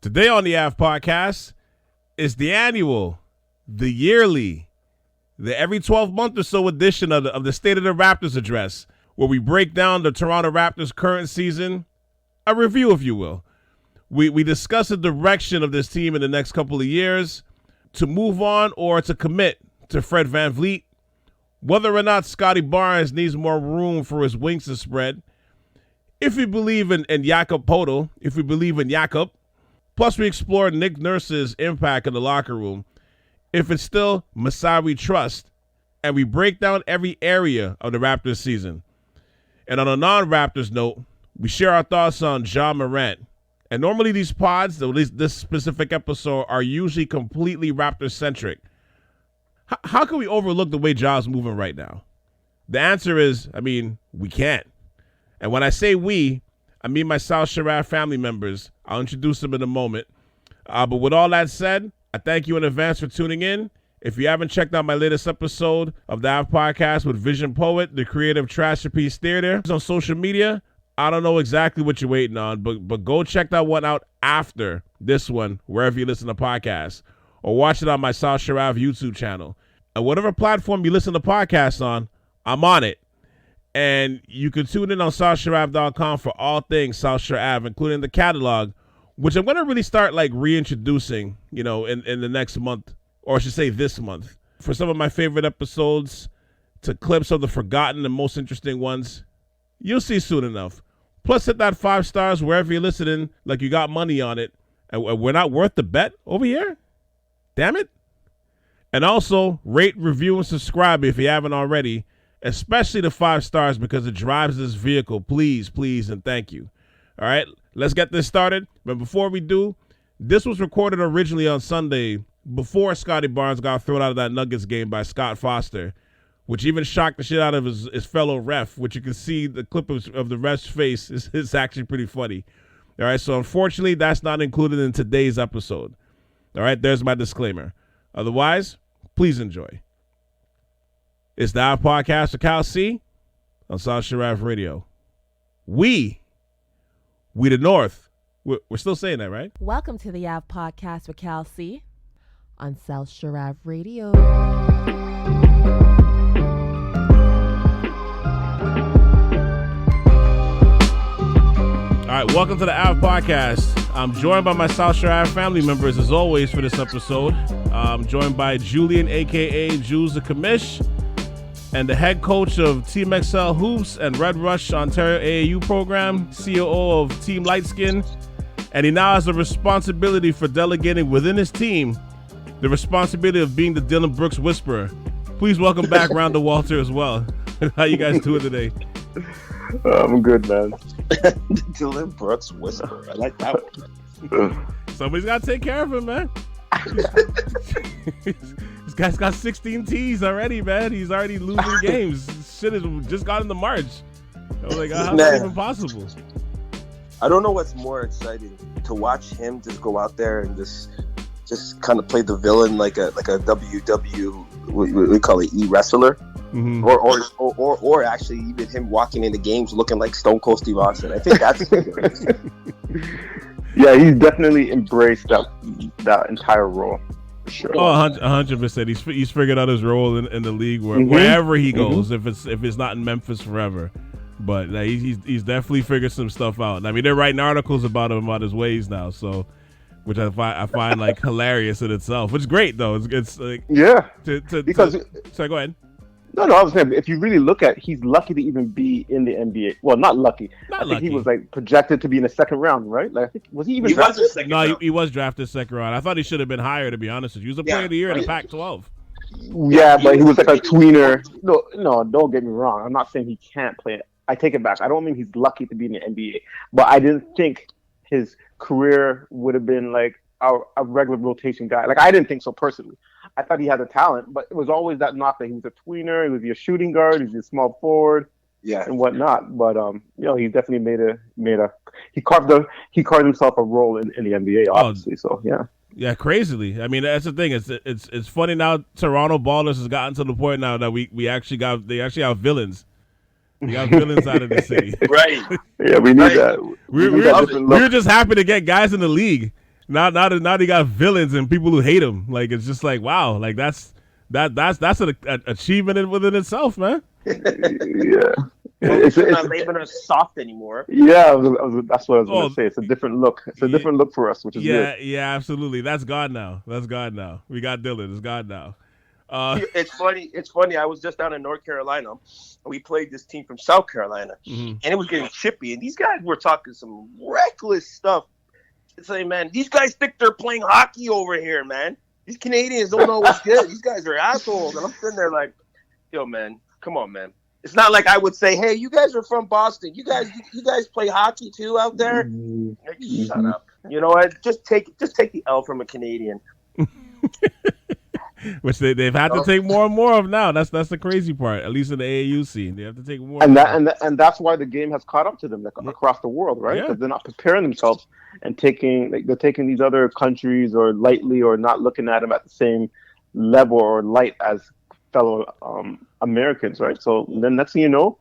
Today on the Ave Podcast is the annual, the yearly, the every 12-month or so edition of the State of the Raptors Address, where we break down the Toronto Raptors' current season, a review, if you will. We discuss the direction of this team in the next couple of years, to move on or to commit to Fred VanVleet, whether or not Scotty Barnes needs more room for his wings to spread, if we believe in Jacob Poetl, if we believe in Jacob. Plus, we explore Nick Nurse's impact in the locker room, if it's still Masai We Trust, and we break down every area of the Raptors season. And on a non-Raptors note, we share our thoughts on Ja Morant. And normally these pods, at least this specific episode, are usually completely Raptors-centric. How can we overlook the way Ja's moving right now? The answer is, we can't. And when I say we, I mean my South Shore family members. I'll introduce them in a moment. But with all that said, I thank you in advance for tuning in. If you haven't checked out my latest episode of the Ave Podcast with Vision Poet, the creative Trashtrapeze Theater, on social media, I don't know exactly what you're waiting on, but go check that one out after this one, wherever you listen to podcasts, or watch it on my South Shore YouTube channel. And whatever platform you listen to podcasts on, I'm on it. And you can tune in on SouthShoreAve.com for all things South Shore Ave, including the catalog, which I'm going to really start reintroducing, in the next month, or I should say this month, for some of my favorite episodes, to clips of the forgotten and most interesting ones. You'll see soon enough. Plus, hit that 5 stars wherever you're listening, like you got money on it. And we're not worth the bet over here? Damn it. And also, rate, review, and subscribe if you haven't already, especially the 5 stars, because it drives this vehicle. Please, please, and thank you. All right, let's get this started. But before we do, this was recorded originally on Sunday before Scotty Barnes got thrown out of that Nuggets game by Scott Foster, which even shocked the shit out of his fellow ref, which you can see the clip of the ref's face is actually pretty funny. All right, so unfortunately, that's not included in today's episode. All right, there's my disclaimer. Otherwise, please enjoy. It's the Ave Podcast with Cal C on South Shore Ave Radio. We the North. We're still saying that, right? Welcome to the Ave Podcast with Cal C on South Shore Ave Radio. All right, welcome to the Ave Podcast. I'm joined by my South Shore Ave family members, as always, for this episode. I'm joined by Julian, a.k.a. Jules the Commish, and the head coach of Team XL Hoops and Red Rush Ontario AAU program, COO of Team Lightskin, and he now has the responsibility for delegating within his team the responsibility of being the Dylan Brooks Whisperer. Please welcome back Randall Walter as well. How you guys doing today? I'm good, man. Dylan Brooks Whisperer. I like that one. Somebody's got to take care of him, man. This guy's got 16 T's already, man. He's already losing games. Shit has just got into March. I was like, how's that even possible? I don't know what's more exciting, to watch him just go out there and just kind of play the villain like a WW, we call it wrestler, mm-hmm. or actually even him walking into games looking like Stone Cold Steve Austin. I think that's yeah, he's definitely embraced that entire role. Sure. Oh, 100%. He's figured out his role in the league wherever he goes. Mm-hmm. If it's not in Memphis forever, but he's definitely figured some stuff out. And, they're writing articles about him, about his ways now. So, which I find like hilarious in itself. Which is great though. It's like Sorry, go ahead. No, I was saying, if you really look at it, he's lucky to even be in the NBA. Well, not lucky. I think he was projected to be in the second round, right? Like, I think was he even drafted? No, he was drafted second round. I thought he should have been higher, to be honest with you. He was a player of the year in the Pac-12. Yeah, but he was like a tweener. No, don't get me wrong. I'm not saying he can't play it. I take it back. I don't mean he's lucky to be in the NBA, but I didn't think his career would have been like a regular rotation guy. Like, I didn't think so personally. I thought he had the talent, but it was always that knock that he was a tweener, he was your shooting guard, he's a small forward, and whatnot. But he definitely he carved himself a role in the NBA, obviously. So yeah, crazily. That's the thing. It's funny now. Toronto Ballers has gotten to the point now that they actually have villains. We got villains out of the city. Right. Yeah, we need that. We were just happy to get guys in the league. Now they got villains and people who hate him. Like, it's just like, wow, like that's an achievement within itself, man. Yeah. It's not labeling us soft anymore. Yeah, that's what I was going to say. It's a different look. It's a different look for us, which is good. Yeah, absolutely. That's gone now. We got Dylan. It's gone now. It's funny. I was just down in North Carolina. We played this team from South Carolina, and it was getting chippy. And these guys were talking some reckless stuff. It's like, man, these guys think they're playing hockey over here, man. These Canadians don't know what's good. These guys are assholes. And I'm sitting there like, yo, man, come on, man. It's not like I would say, hey, you guys are from Boston. You guys play hockey too out there? Like, shut up. You know what? Just take the L from a Canadian. Which they've had to take more and more of now. That's the crazy part. At least in the AAU scene, they have to take more. And that's why the game has caught up to them across the world, right? Because they're not preparing themselves and they're taking these other countries or lightly or not looking at them at the same level or light as fellow Americans, right? So then next thing you know,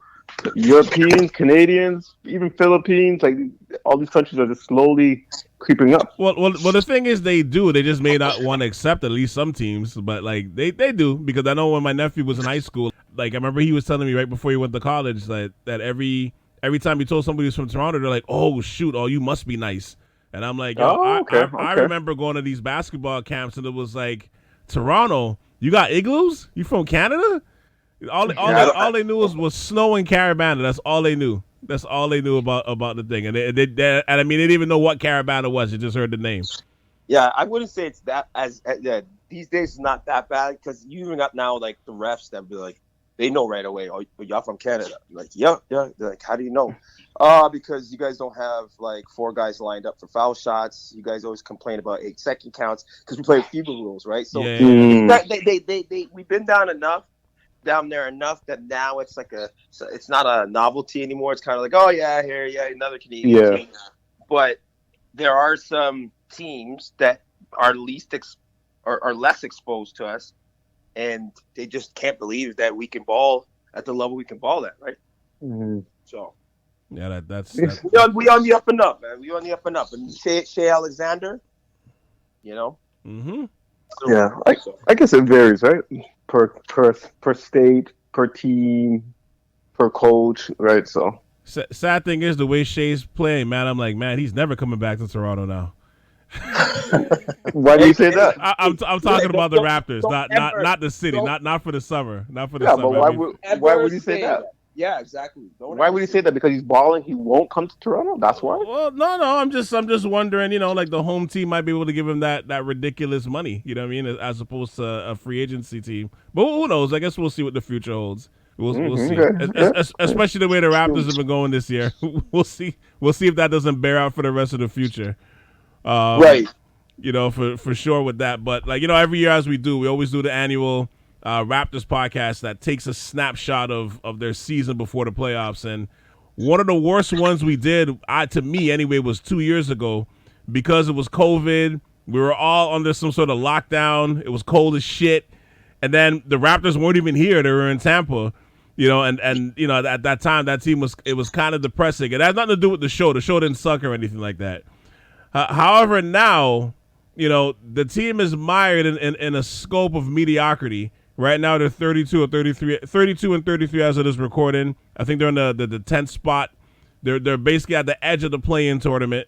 Europeans, Canadians, even Philippines, like all these countries are just slowly creeping up. Well, the thing is, they just may not want to accept at least some teams, but like they do, because I know when my nephew was in high school, like I remember he was telling me right before he went to college that every time he told somebody who's from Toronto, they're like, oh shoot, oh you must be nice, and I'm like, yo, I remember going to these basketball camps and it was like, Toronto, you got igloos? You from Canada? All they knew was snow and Carabana. That's all they knew. That's all they knew about the thing. And I mean, they didn't even know what Carabana was. They just heard the name. Yeah, I wouldn't say it's that these days it's not that bad, because you even got now like the refs that be like, they know right away. Oh, y'all from Canada? I'm like, yeah. They're like, how do you know? Because you guys don't have like 4 guys lined up for foul shots. You guys always complain about 8-second counts because we play FIBA rules, right? So we've been down there enough that now it's like it's not a novelty anymore. It's kind of like, oh yeah, another Canadian team. But there are some teams that are are less exposed to us, and they just can't believe that we can ball at the level we can ball at, right? Mm-hmm. So yeah, that's we on the up and up, man. We on the up and up, and Shea Alexander, you know. Mm-hmm. Yeah, I guess it varies, right? Per state, per team, per coach, right? So sad thing is the way Shea's playing, man. I'm like, man, he's never coming back to Toronto now. Why do you say that? I'm talking about the Raptors, not the city, not for the summer, not for the summer. But why would you say that? Yeah, exactly. Why would he say that? Because he's balling, he won't come to Toronto? That's why? Well, no. I'm just wondering, like the home team might be able to give him that ridiculous money, you know what I mean, as opposed to a free agency team. But who knows? I guess we'll see what the future holds. We'll see. Okay. Especially the way the Raptors have been going this year. We'll see if that doesn't bear out for the rest of the future. Right. For sure with that. But like, every year as we always do the annual Raptors podcast that takes a snapshot of their season before the playoffs, and one of the worst ones we did, to me anyway, was 2 years ago, because it was COVID. We were all under some sort of lockdown. It was cold as shit, and then the Raptors weren't even here; they were in Tampa. And at that time that team was kind of depressing. It had nothing to do with the show. The show didn't suck or anything like that. However, now the team is mired in a scope of mediocrity. Right now, they're 32 and 33 as it is recording. I think they're in the 10th spot. They're basically at the edge of the play-in tournament.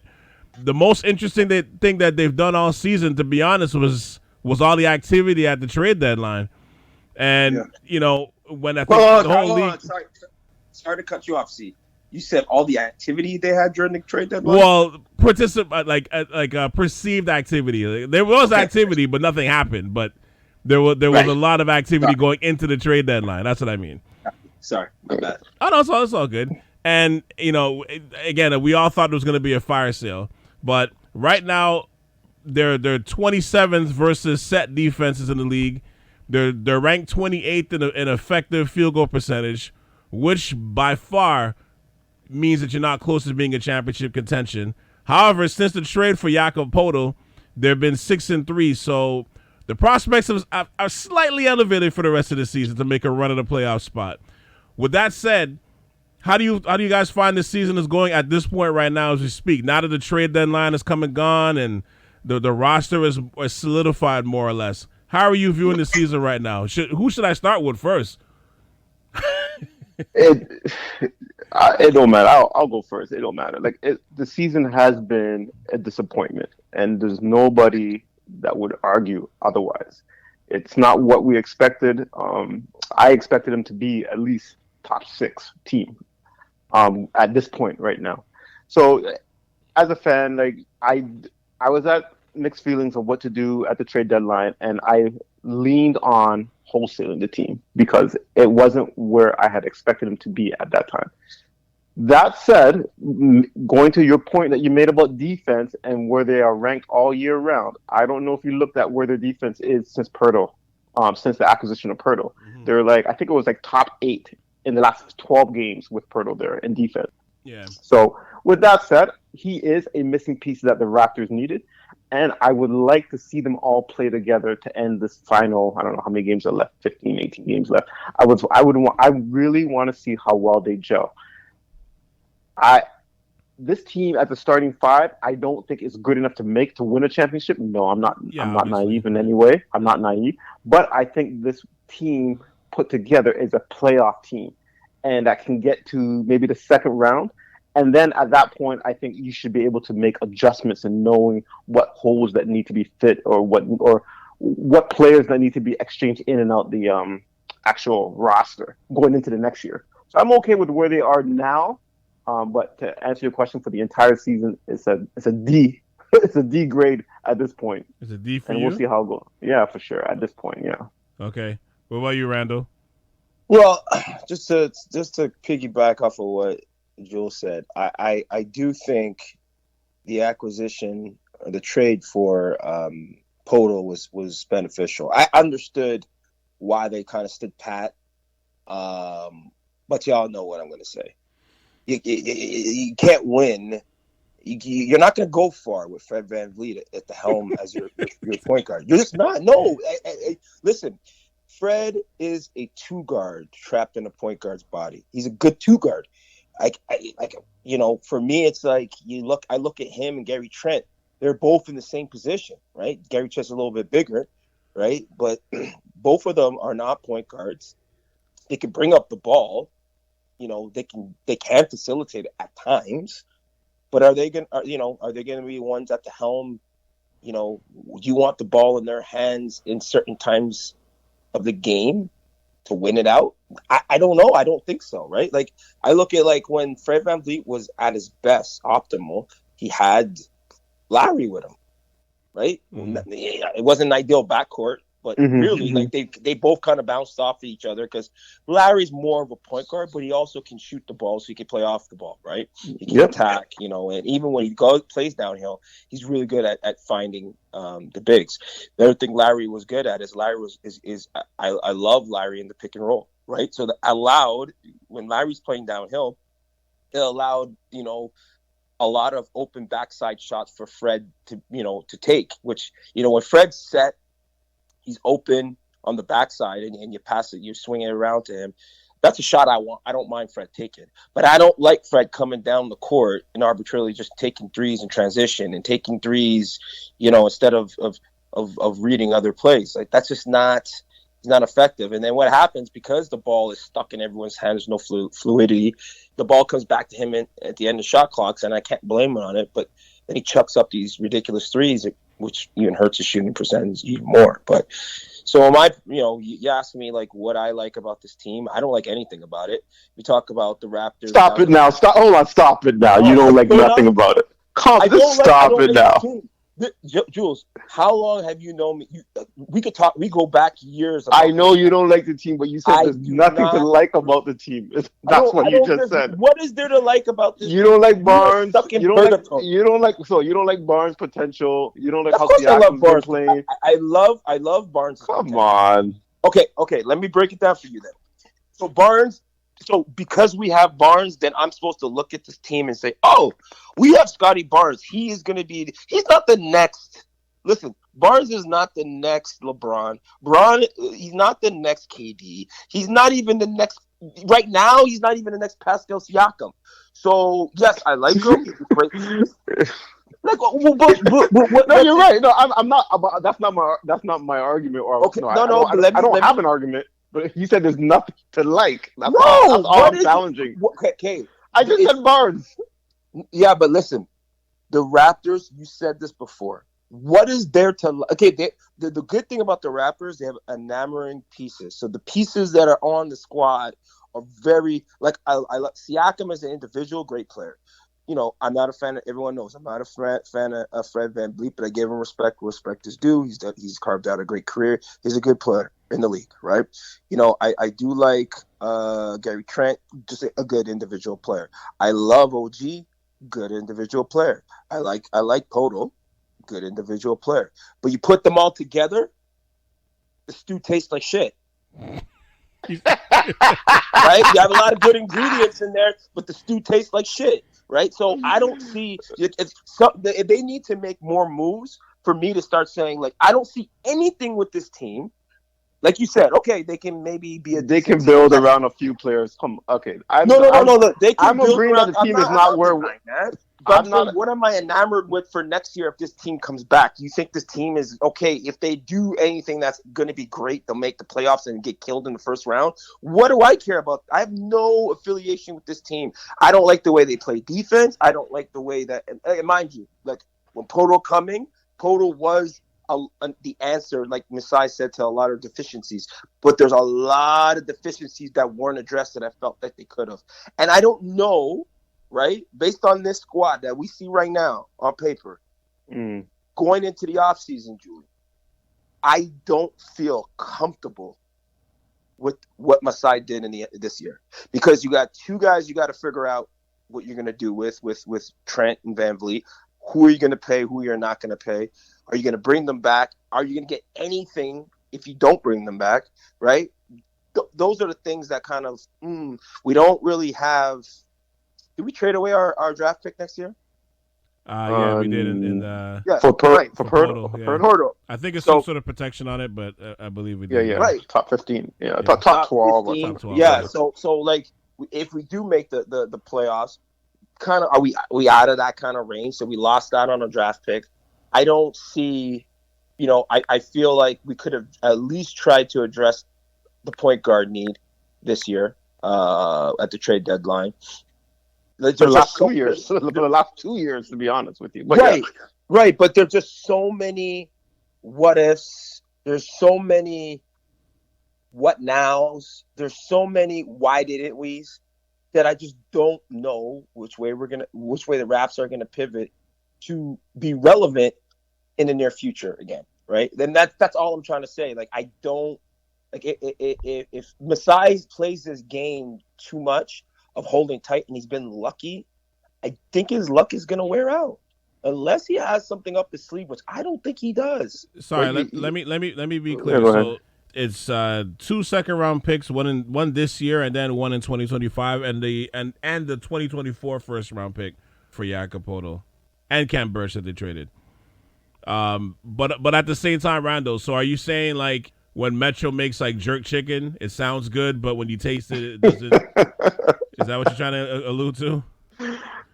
The most interesting thing that they've done all season, to be honest, was all the activity at the trade deadline. And when I think the whole league. Sorry to cut you off, C. You said all the activity they had during the trade deadline. Well, perceived activity. There was activity, but nothing happened. But there was a lot of activity going into the trade deadline. That's what I mean. Sorry, my bad. Oh no, it's all good. And again, we all thought it was going to be a fire sale, but right now they're 27th versus set defenses in the league. They're ranked 28th in effective field goal percentage, which by far means that you're not close to being a championship contention. However, since the trade for Jacob Poetl, they've been 6-3. So the prospects are slightly elevated for the rest of the season to make a run at a playoff spot. With that said, how do you guys find this season is going at this point right now as we speak? Now that the trade deadline is come and gone, and the roster is solidified more or less. How are you viewing the season right now? Who should I start with first? It don't matter. I'll go first. It don't matter. The season has been a disappointment, and there's nobody that would argue otherwise. It's not what we expected. I expected them to be at least top 6 team at this point right now. So, as a fan, I was at mixed feelings of what to do at the trade deadline, and I leaned on wholesaling the team because it wasn't where I had expected them to be at that time. That said, going to your point that you made about defense and where they are ranked all year round, I don't know if you looked at where their defense is since Poeltl, since the acquisition of Poeltl. Mm-hmm. They're I think it was top 8 in the last 12 games with Poeltl there in defense. Yeah. So with that said, he is a missing piece that the Raptors needed. And I would like to see them all play together to end this final. I don't know how many games are left, 15, 18 games left. I really want to see how well they gel. This team at the starting 5, I don't think is good enough to win a championship. No, I'm not. Yeah, I'm not naive in any way. I'm not naive, but I think this team put together is a playoff team, and that can get to maybe the second round. And then at that point, I think you should be able to make adjustments in knowing what holes that need to be fit or what players that need to be exchanged in and out the actual roster going into the next year. So I'm okay with where they are now. But to answer your question, for the entire season, it's a D. It's a D grade at this point. It's a D for and you? We'll see how it goes. Yeah, for sure. At this point, yeah. Okay. What about you, Randall? Well, just to piggyback off of what Jules said, I do think the acquisition or the trade for Poeltl was beneficial. I understood why they kind of stood pat, but y'all know what I'm going to say. You can't win. You're not going to go far with Fred VanVleet at the helm as your point guard. You're just not. No. Listen, Fred is a 2-guard trapped in a point guard's body. He's a good 2-guard. For me, it's I look at him and Gary Trent. They're both in the same position, right? Gary Trent's a little bit bigger, right? But both of them are not point guards. They can bring up the ball. They can facilitate it at times, but are they going to be ones at the helm? Do you want the ball in their hands in certain times of the game to win it out? I don't know. I don't think so, right? I look at when Fred VanVleet was at his best, optimal, he had Larry with him, right? Mm-hmm. It wasn't an ideal backcourt, but really, they both kind of bounced off each other because Larry's more of a point guard, but he also can shoot the ball, so he can play off the ball, right? He can attack, and even when he plays downhill, he's really good at finding the bigs. The other thing Larry was good at is I love Larry in the pick and roll, right? So when Larry's playing downhill, it allowed a lot of open backside shots for Fred to take, which when Fred's set. He's open on the backside, and you pass it. You swing it around to him. That's a shot I want. I don't mind Fred taking, but I don't like Fred coming down the court and arbitrarily just taking threes in transition and taking threes, instead of reading other plays. That's just not effective. And then what happens, because the ball is stuck in everyone's hands, no fluidity, the ball comes back to him at the end of shot clocks, and I can't blame him on it. But then he chucks up these ridiculous threes, which even hurts his shooting percentage even more. But so you ask me what I like about this team. I don't like anything about it. We talk about the Raptors. Stop it now. Hold on. Stop it now. You don't like nothing about it. Stop it now. Jules, how long have you known me? We could talk. We go back years. I know you don't like the team, but you said there's nothing to like about the team. That's what you just said. What is there to like about this? You don't like Barnes. You don't like Barnes' potential. You don't like how Siakam's playing. I love Barnes. Come on. Okay. Let me break it down for you then. So Barnes. So because we have Barnes, then I'm supposed to look at this team and say, oh, we have Scotty Barnes. He's not the next. Listen, Barnes is not the next LeBron. He's not the next KD. He's not even the next. Right now, he's not even the next Pascal Siakam. So, yes, I like him. Like, No, you're right. No, I'm not. That's not my argument. Or okay, no, I don't have an argument. But you said there's nothing to like. That's all I'm challenging. Okay, I just said Barnes. Yeah, but listen, the Raptors. You said this before. What is there to okay? The good thing about the Raptors, they have enamoring pieces. So the pieces that are on the squad are very like I Siakam as an individual, great player. You know, I'm not a fan of. Everyone knows I'm not a fan of Fred VanVleet, but I give him respect. Respect is due. He's carved out a great career. He's a good player in the league, right? You know, I do like Gary Trent, just a good individual player. I love OG, good individual player. I like Poeltl, good individual player. But you put them all together, the stew tastes like shit. Right? You have a lot of good ingredients in there, but the stew tastes like shit. Right? So I don't see if they need to make more moves for me to start saying, like, I don't see anything with this team. Like you said, okay, they can maybe be They can build around a few players. Okay. No. Look, they can I'm build agreeing around, that the team is not where I'm saying, what am I enamored with for next year if this team comes back? You think this team is okay? If they do anything that's going to be great, they'll make the playoffs and get killed in the first round. What do I care about? I have no affiliation with this team. I don't like the way they play defense. I don't like the way that, and mind you, like when Poeltl was the answer, like Masai said, to a lot of deficiencies. But there's a lot of deficiencies that weren't addressed that I felt that they could have. And I don't know. Right? Based on this squad that we see right now on paper, going into the offseason, Julie, I don't feel comfortable with what Masai did this year. Because you got two guys you got to figure out what you're going to do with Trent and VanVleet. Who are you going to pay? Who you're not going to pay? Are you going to bring them back? Are you going to get anything if you don't bring them back? Right? Those are the things that kind of, we don't really have. Did we trade away our draft pick next year? Yeah, we did for Poeltl. I think it's some sort of protection on it, but I believe we did. Yeah. Right. Top 15. Yeah, top 12. 15. Top 12. Yeah. So like, if we do make the playoffs, kind of are we out of that kind of range? So we lost out on a draft pick. I don't see. You know, I feel like we could have at least tried to address the point guard need this year at the trade deadline. For the last 2 years. For the last 2 years, to be honest with you. But right. But there's just so many what ifs. There's so many what nows. There's so many why didn't we's that I just don't know which way the Raps are gonna pivot to be relevant in the near future again. Right. Then that's all I'm trying to say. Like, I don't like if Masai plays this game too much of holding tight and he's been lucky, I think his luck is going to wear out unless he has something up his sleeve, which I don't think he does. Sorry, let me be clear. So it's 2 second-round picks, one this year and then one in 2025, and the 2024 first-round pick for Jacob Poetl and Cam Burch that they traded. But at the same time, Rando, so are you saying, like, when Metro makes like jerk chicken, it sounds good, but when you taste it, is that what you're trying to allude to?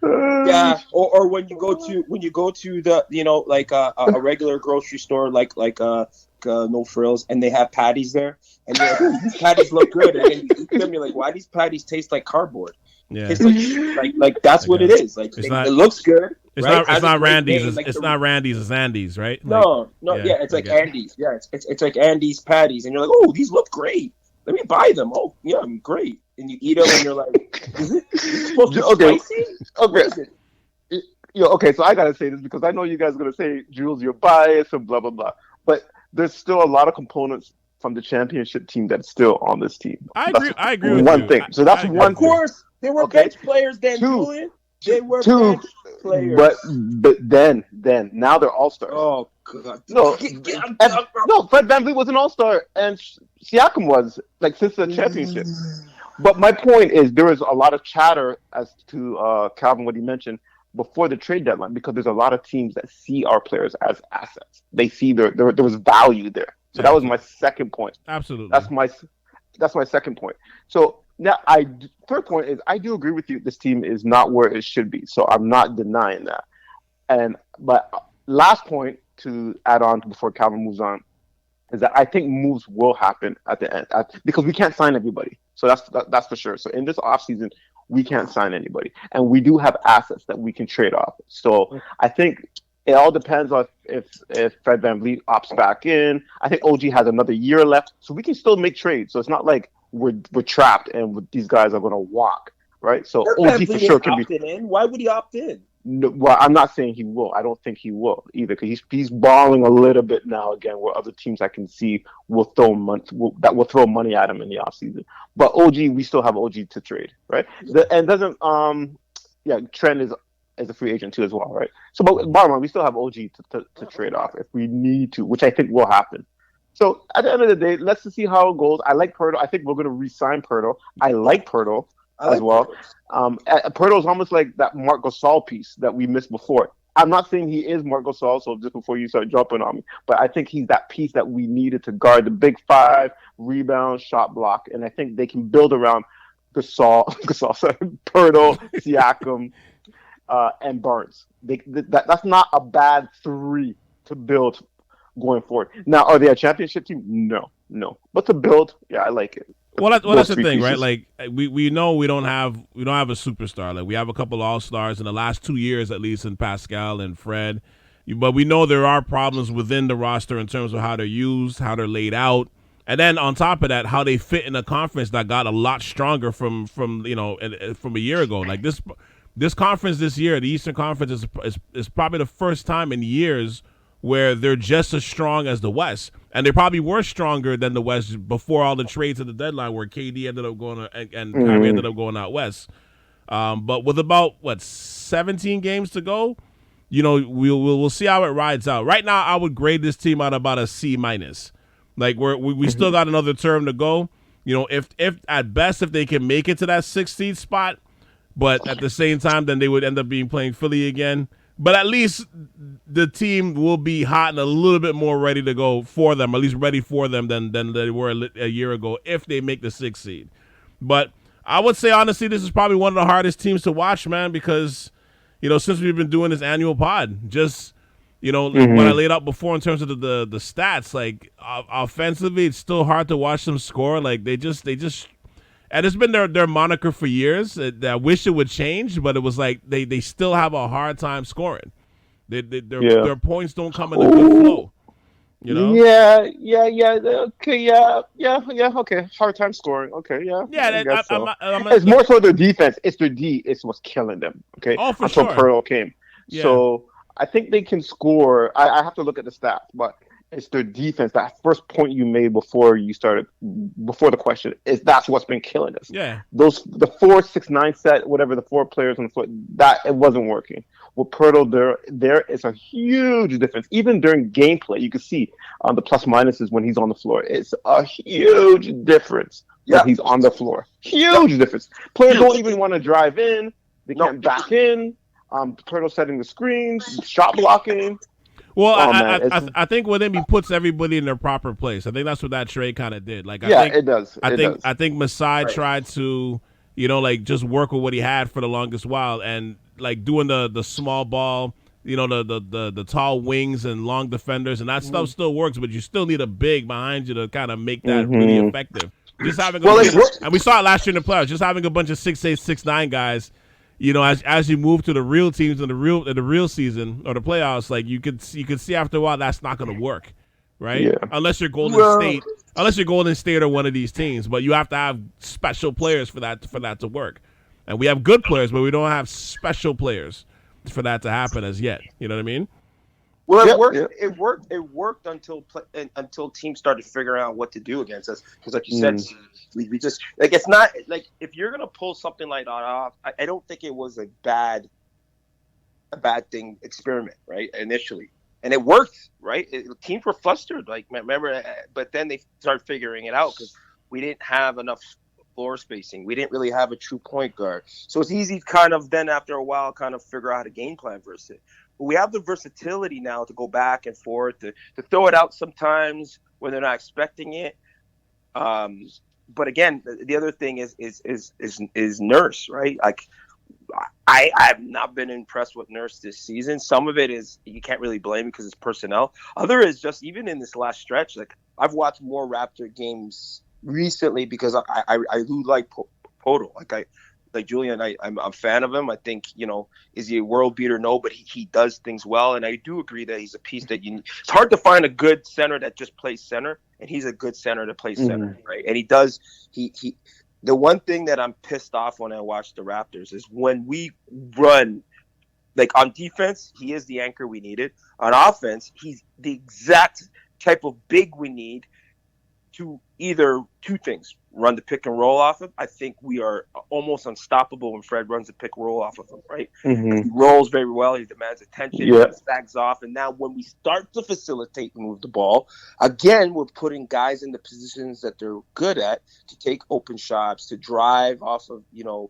Yeah, or when you go to the, you know, like a regular grocery store, like No Frills, and they have patties there, and you're like, oh, these patties look good, and then you tell me, like, why these patties taste like cardboard? Yeah, it's like that's what it is. Like, it looks good. It's right? not. It's not Randy's. Game, like it's not Randy's. It's Andy's, right? No. Yeah, it's like Andy's. Yeah, it's like Andy's patties, and you're like, oh, these look great. Let me buy them. Oh, yeah, great. And you eat them, and you're like, is it supposed to be spicy? Okay. Okay, so I gotta say this because I know you guys are gonna say, Jules, you're biased and blah blah blah. But there's still a lot of components from the championship team that's still on this team. I agree with one you. thing. So that's one. Of course, they were bench players then, Julian. They were bench players. But then now they're all stars. Oh God! No, Fred VanVleet was an all-star, and Siakam was, like, since the championship. But my point is, there is a lot of chatter as to Calvin, what he mentioned before the trade deadline, because there's a lot of teams that see our players as assets. They see there was value there. So that was my second point. Absolutely. That's my second point. So now, third point is, I do agree with you. This team is not where it should be. So I'm not denying that. But last point to add on before Calvin moves on is that I think moves will happen at the end because we can't sign everybody. So that's for sure. So in this offseason, we can't sign anybody, and we do have assets that we can trade off. So I think it all depends on if Fred VanVleet opts back in. I think OG has another year left, so we can still make trades. So it's not like we're trapped and these guys are going to walk, right? So OG for sure can be in. Why would he opt in? No, well, I'm not saying he will. I don't think he will either because he's balling a little bit now again. Where other teams I can see will throw money at him in the offseason. But OG, we still have OG to trade, right? Trent is a free agent too as well, right? So, but bottom line, we still have OG to trade off if we need to, which I think will happen. So at the end of the day, let's just see how it goes. I like Poeltl. I think we're going to re-sign Poeltl. I like Poeltl as well. Poeltl is almost like that Marc Gasol piece that we missed before. I'm not saying he is Marc Gasol, so just before you start jumping on me, but I think he's that piece that we needed to guard the big five, rebound, shot block, and I think they can build around Poeltl, Siakam, and Barnes. That's not a bad three to build going forward. Now, are they a championship team? No. But to build, yeah, I like it. Well, that's the thing, right? Like we know we don't have a superstar. Like we have a couple of all-stars in the last 2 years, at least, in Pascal and Fred. But we know there are problems within the roster in terms of how they're used, how they're laid out, and then on top of that, how they fit in a conference that got a lot stronger from a year ago. Like this conference this year, the Eastern Conference is probably the first time in years where they're just as strong as the West. And they probably were stronger than the West before all the trades at the deadline where KD ended up going and Kyrie ended up going out West. But with about, 17 games to go, we'll see how it rides out. Right now, I would grade this team out about a C-. Like we still got another term to go. If at best, if they can make it to that 16th spot, but at the same time, then they would end up playing Philly again. But at least the team will be hot and a little bit more ready to go for them, at least ready for them than they were a year ago if they make the 6th seed. But I would say, honestly, this is probably one of the hardest teams to watch, man, because, since we've been doing this annual pod, just, what I laid out before in terms of the stats, like offensively, it's still hard to watch them score. Like they just and it's been their moniker for years. I wish it would change, but it was like they still have a hard time scoring. Their points don't come in a good flow. Yeah. Okay, okay. Hard time scoring. Okay, yeah. Yeah, it's more so their defense. It's their D. It's what's killing them. Okay, for until sure. Poeltl came. Yeah. So I think they can score. I have to look at the stats, but it's their defense. That first point you made before the question is that's what's been killing us. Yeah. The 4-6-9 set, whatever the 4 players on the floor, that it wasn't working. With Poeltl, there is a huge difference. Even during gameplay, you can see on the plus minuses when he's on the floor. It's a huge difference when he's on the floor. Huge difference. Players don't even want to drive in. They can't back in. Poeltl setting the screens, shot blocking. Well, I think with him, he puts everybody in their proper place. I think that's what that trade kind of did. Like, it does. I think Masai tried to, just work with what he had for the longest while, and like doing the small ball, the tall wings and long defenders, and that stuff still works. But you still need a big behind you to kind of make that really effective. Just having and we saw it last year in the playoffs. Just having a bunch of 6'8", 6'9" guys. As you move to the real teams in the real season or the playoffs, like you could see after a while that's not going to work, right? Yeah. Unless you're Golden State or one of these teams, but you have to have special players for that to work. And we have good players, but we don't have special players for that to happen as yet. You know what I mean? Well, it worked until teams started figuring out what to do against us. Because, like you said, we just like it's not like if you're gonna pull something like that off, I don't think it was a bad thing experiment, right? Initially, and it worked, right? Teams were flustered, like remember, but then they started figuring it out because we didn't have enough floor spacing. We didn't really have a true point guard, so it's easy kind of then after a while kind of figure out how to game plan versus it. But we have the versatility now to go back and forth, to throw it out sometimes when they're not expecting it. But again, the other thing is Nurse, right? Like I have not been impressed with Nurse this season. Some of it is you can't really blame because it's personnel. Other is just even in this last stretch, like I've watched more Raptor games recently because I do like Poeltl. Like Julian, I'm a fan of him. I think, is he a world beater? No, but he does things well. And I do agree that he's a piece that it's hard to find a good center that just plays center. And he's a good center that plays center, right? And he does, the one thing that I'm pissed off when I watch the Raptors is when we run, like on defense, he is the anchor we needed. On offense, he's the exact type of big we need to either two things: run the pick and roll off of. I think we are almost unstoppable when Fred runs the pick and roll off of him, right? He rolls very well. He demands attention. He sags off. And now when we start to facilitate and move the ball, again, we're putting guys in the positions that they're good at to take open shots, to drive off of, your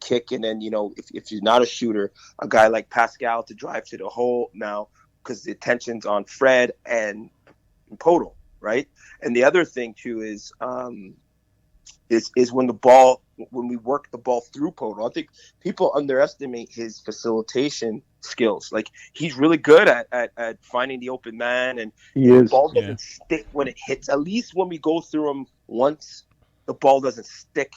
kick. And then, if you're not a shooter, a guy like Pascal to drive to the hole now because the attention's on Fred and Poeltl. Right. And the other thing too is when we work the ball through Poeltl, I think people underestimate his facilitation skills. Like he's really good at finding the open man, and the ball doesn't stick when it hits. At least when we go through him once, the ball doesn't stick.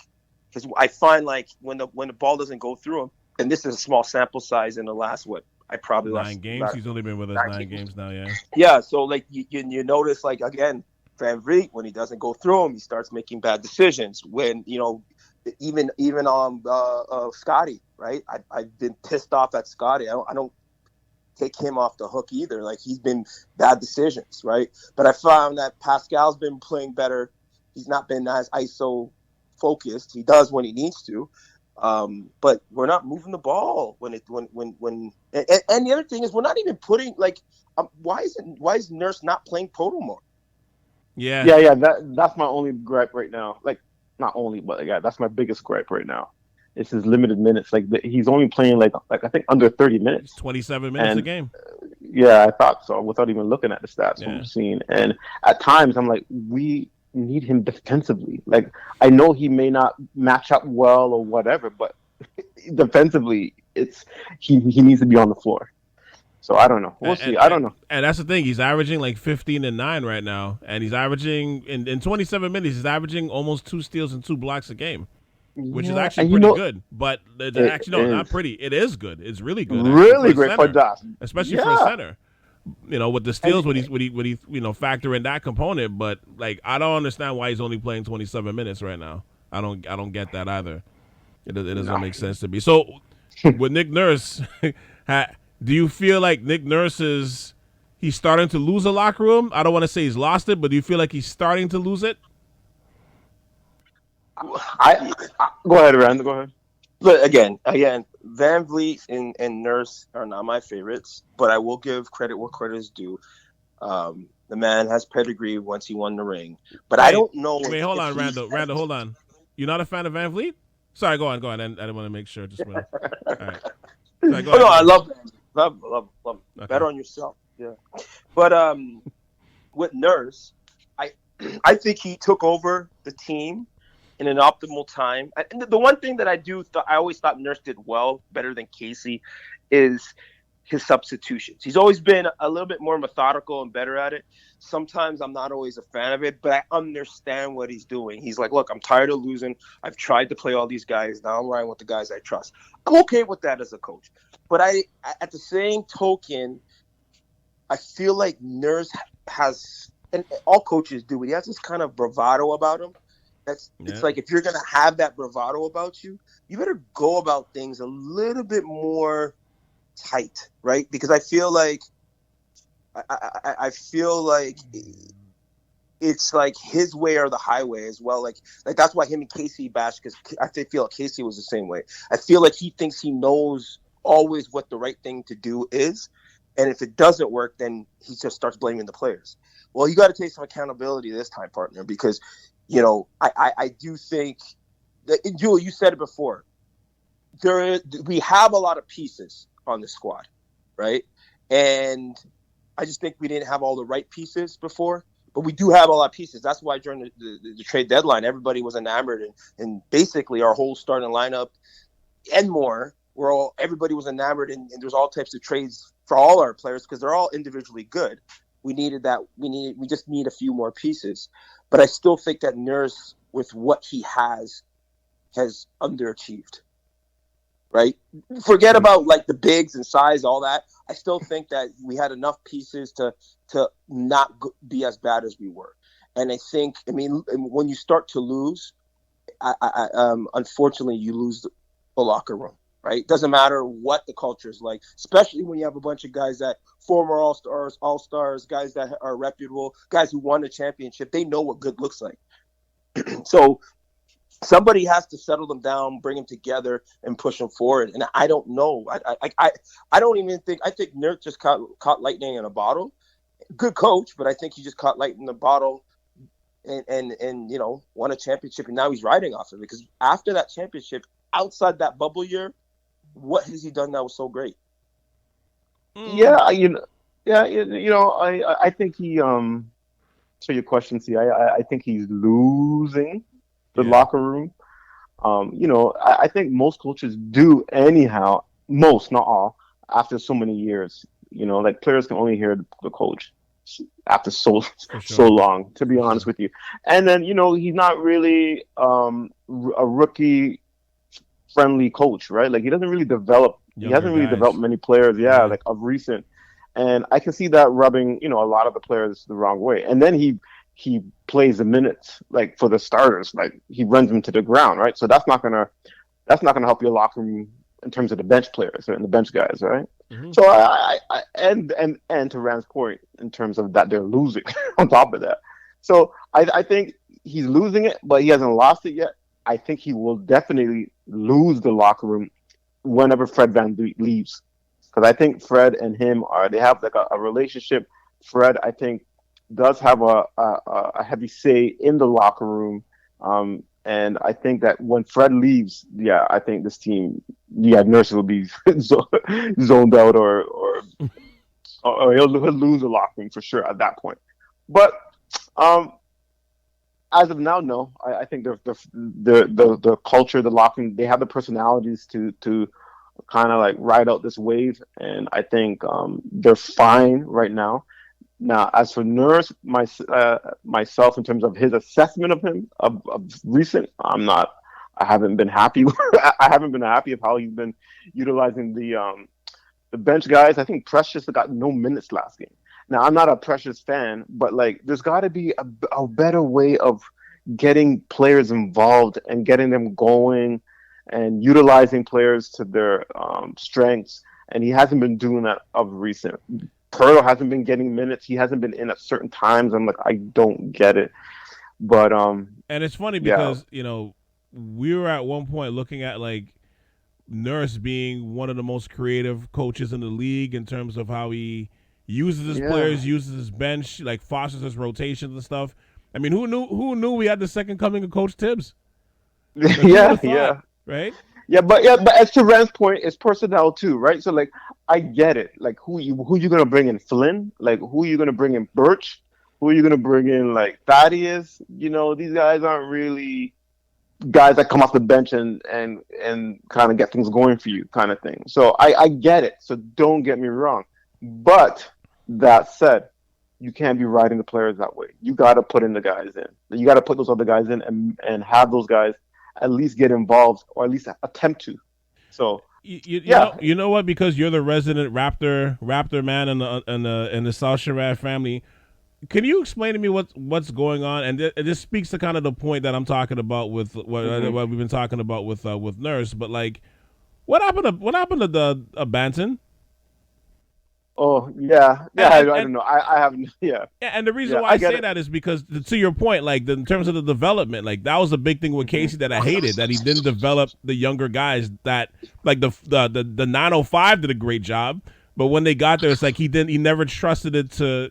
Because I find like when the ball doesn't go through him, and this is a small sample size in the last I probably 9 games. He's only been with us 9 games now. Yeah. Yeah. So like you notice like again, VanVleet, when he doesn't go through him, he starts making bad decisions. When even on Scotty, right? I've been pissed off at Scotty. I don't take him off the hook either. Like he's been bad decisions, right? But I found that Pascal's been playing better. He's not been as ISO focused. He does when he needs to. But we're not moving the ball when and the other thing is we're not even putting why is Nurse not playing Poeltl more? Yeah. That's my only gripe right now. Like not only, but that's my biggest gripe right now. It's his limited minutes. Like he's only playing like I think under 30 minutes. 27 minutes a game. Yeah, I thought so without even looking at the stats from seeing. And at times I'm like, we need him defensively. Like I know he may not match up well or whatever, but defensively he needs to be on the floor. So I don't know. We'll see. I don't know. And that's the thing. He's averaging like 15 and 9 right now, and he's averaging in 27 minutes. He's averaging almost 2 steals and 2 blocks a game, which is actually pretty good. But not pretty. It is good. It's really good. Really great for Josh, especially for a center. With the steals, when he factor in that component. But like, I don't understand why he's only playing 27 minutes right now. I don't get that either. It doesn't make sense to me. So with Nick Nurse. Do you feel like Nick Nurse he's starting to lose a locker room? I don't want to say he's lost it, but do you feel like he's starting to lose it? Go ahead, Rand. Go ahead. Look, again, VanVleet and Nurse are not my favorites, but I will give credit where credit is due. The man has pedigree once he won the ring, but I don't know. Wait, hold on, Randall, hold on. You're not a fan of VanVleet? Sorry, go on. I didn't want to make sure. Just all right. Sorry, no, I love VanVleet. Love. Okay. Bet on yourself. Yeah. But with Nurse, I think he took over the team in an optimal time. And the one thing that I always thought Nurse did well, better than Casey, is his substitutions. He's always been a little bit more methodical and better at it. Sometimes I'm not always a fan of it, but I understand what he's doing. He's like, look, I'm tired of losing. I've tried to play all these guys. Now I'm riding with the guys I trust. I'm okay with that as a coach. But at the same token, I feel like Nurse has, and all coaches do, he has this kind of bravado about him. It's like if you're going to have that bravado about you, you better go about things a little bit more tight, right? Because I feel like it's like his way or the highway as well. Like that's why him and Casey bash, because I feel like Casey was the same way. I feel like he thinks he knows always what the right thing to do is, and if it doesn't work, then he just starts blaming the players. Well, you got to take some accountability this time, partner, because I do think that, Julie, you said it before. We have a lot of pieces on the squad, right? And I just think we didn't have all the right pieces before, but we do have a lot of pieces. That's why during the trade deadline, everybody was enamored, and basically our whole starting lineup and more, where everybody was enamored, and there's all types of trades for all our players because they're all individually good. We just need a few more pieces. But I still think that Nurse, with what he has underachieved. Right? Forget about like the bigs and size, all that. I still think that we had enough pieces to not be as bad as we were. And I think, when you start to lose, unfortunately, you lose the locker room. Right? Doesn't matter what the culture is like, especially when you have a bunch of guys that former all-stars, guys that are reputable, guys who won a championship. They know what good looks like. So somebody has to settle them down, bring them together, and push them forward. And I don't know. I don't even think. I think Nurk just caught lightning in a bottle. Good coach, but I think he just caught lightning in a bottle, and won a championship, and now he's riding off of it. Because after that championship, outside that bubble year, what has he done that was so great? Yeah, I think he. To your question, see, I think he's losing the locker room. I think most coaches do anyhow. Most, not all, after so many years. Like players can only hear the coach after so long. To be honest with you, and then he's not really a rookie friendly coach, right? Like he doesn't really develop. He hasn't really developed many players, like of recent. And I can see that rubbing, a lot of the players the wrong way. And then he plays the minutes, like for the starters, like he runs them to the ground, right? So that's not gonna help your locker room in terms of the bench players and the bench guys, right? Mm-hmm. So I and to Rand's point in terms of that they're losing on top of that. So I think he's losing it, but he hasn't lost it yet. I think he will definitely lose the locker room whenever Fred VanVleet leaves. Because I think Fred and him they have like a relationship. Fred, I think, does have a heavy say in the locker room. And I think that when Fred leaves, I think this team, Nurse will be zoned out or he'll lose the locker room for sure at that point. But as of now, no. I think the culture, the locker room, they have the personalities to kind of like ride out this wave, and I think they're fine right now. Now, as for Nurse, myself, in terms of his assessment of him of recent, I haven't been happy. I haven't been happy of how he's been utilizing the bench guys. I think Precious got no minutes last game. Now, I'm not a Precious fan, but like there's got to be a better way of getting players involved and getting them going and utilizing players to their strengths. And he hasn't been doing that of recent. Poeltl hasn't been getting minutes. He hasn't been in at certain times. I'm like, I don't get it. But and it's funny because we were at one point looking at like Nurse being one of the most creative coaches in the league in terms of how he uses his players, uses his bench, like fosters his rotations and stuff. I mean, who knew we had the second coming of Coach Tibbs? Yeah. Right? But as to Rand's point, it's personnel too, right? So like, I get it. Like, who you gonna bring in? Flynn? Like, who you gonna bring in? Birch? Who are you gonna bring in? Like Thaddeus? These guys aren't really guys that come off the bench and kind of get things going for you, kind of thing. So I get it. So don't get me wrong. But that said, you can't be riding the players that way. You got to put in the guys in. You got to put those other guys in and have those guys at least get involved or at least attempt to. So you know what? Because you're the resident Raptor man in the South Sherrod family. Can you explain to me what's going on? And this speaks to kind of the point that I'm talking about with what we've been talking about with Nurse. But like, what happened to the Banton? Oh yeah, I don't know. I haven't. Yeah, and the reason why I say that is because to your point, like in terms of the development, like that was a big thing with Casey that I hated, that he didn't develop the younger guys. That like the 905 did a great job, but when they got there, it's like he never trusted it to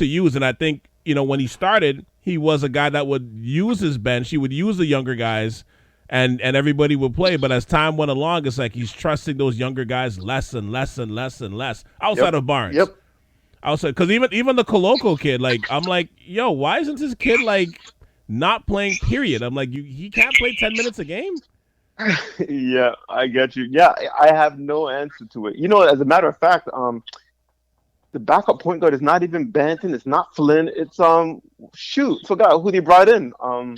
use. And I think when he started, he was a guy that would use his bench. He would use the younger guys. And everybody would play, but as time went along, it's like he's trusting those younger guys less and less and less and less outside of Barnes. Yep. Outside, because even the Coloco kid, like I'm like, yo, why isn't this kid like not playing? Period. I'm like, he can't play 10 minutes a game. Yeah, I get you. Yeah, I have no answer to it. As a matter of fact, the backup point guard is not even Banton. It's not Flynn. It's forgot who they brought in. I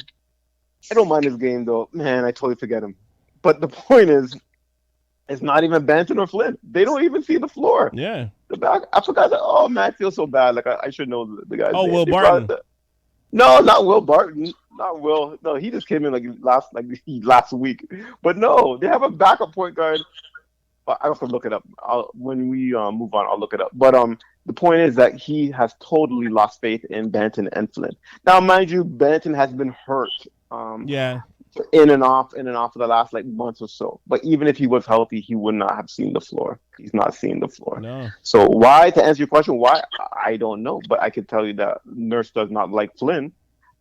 don't mind his game though. Man, I totally forget him. But the point is, it's not even Banton or Flynn. They don't even see the floor. Yeah. I forgot that. Oh man, I feel so bad. Like I should know the guy's name. Will Barton. No, not Will Barton. Not Will. No, he just came in last week. But no, they have a backup point guard. I have to look it up. When we move on, I'll look it up. But the point is that he has totally lost faith in Banton and Flynn. Now, mind you, Banton has been hurt. Yeah. In and off for the last month or so. But even if he was healthy, he would not have seen the floor. He's not seeing the floor. No. So why? To answer your question, why? I don't know. But I can tell you that Nurse does not like Flynn,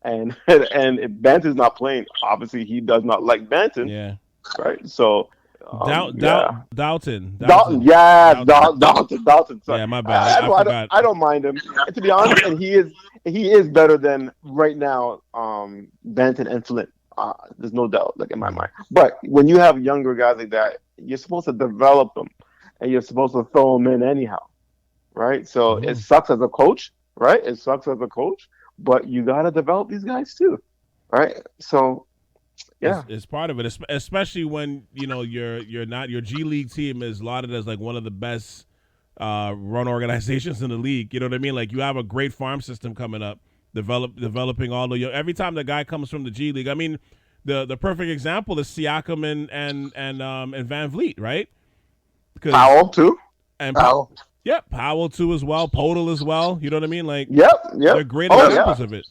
and if Banton's not playing, obviously he does not like Banton. Yeah. Right. So. Dalton. Dalton. Yeah, Dalton. Sorry. Yeah, my bad. I don't mind him. And to be honest, and he is better than right now. Banton and Flynn. There's no doubt, in my mind. But when you have younger guys like that, you're supposed to develop them, and you're supposed to throw them in anyhow, right? So It sucks as a coach, right? It sucks as a coach, but you gotta develop these guys too, right? So. Yeah, it's part of it, especially when your G League team is lauded as one of the best run organizations in the league. You know what I mean? You have a great farm system coming up, developing all the every time the guy comes from the G League. I mean, the perfect example is Siakam and VanVleet, right? Powell too, and Powell. Yep, Powell too as well. Poeltl as well. You know what I mean? Yep. They're great examples of it.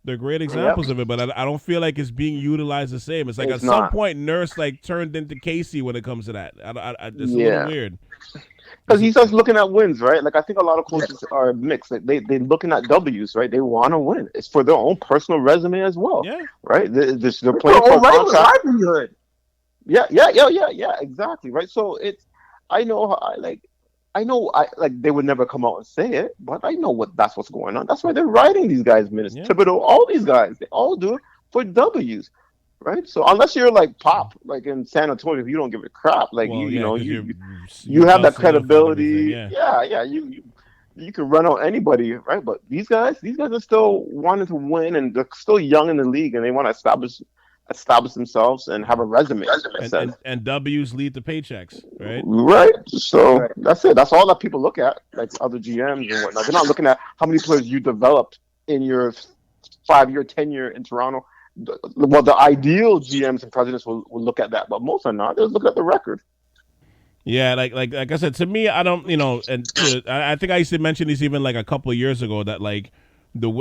They're great examples of it, but I don't feel like it's being utilized the same. It's at some point, Nurse turned into Casey when it comes to that. It's a little weird. Because he starts looking at wins, right? I think a lot of coaches are mixed. They're looking at W's, right? They want to win. It's for their own personal resume as well, right? They're playing for a livelihood. Yeah, exactly, right? So I know they would never come out and say it, but I know that's what's going on. That's why they're writing these guys minutes. Yeah. Thibodeau, all these guys, they all do it for W's, right? So unless you're Pop, in San Antonio, you don't give a crap. You have that credibility. You can run on anybody, right? But these guys are still wanting to win, and they're still young in the league, and they want to establish themselves and have a resume. And W's lead the paychecks, right? Right. So that's it. That's all that people look at, other GMs and whatnot. They're not looking at how many players you developed in your 5-year tenure in Toronto. Well, the ideal GMs and presidents will look at that, but most are not. They'll look at the record. Yeah, like I said, to me, I don't, and I think I used to mention this even a couple of years ago that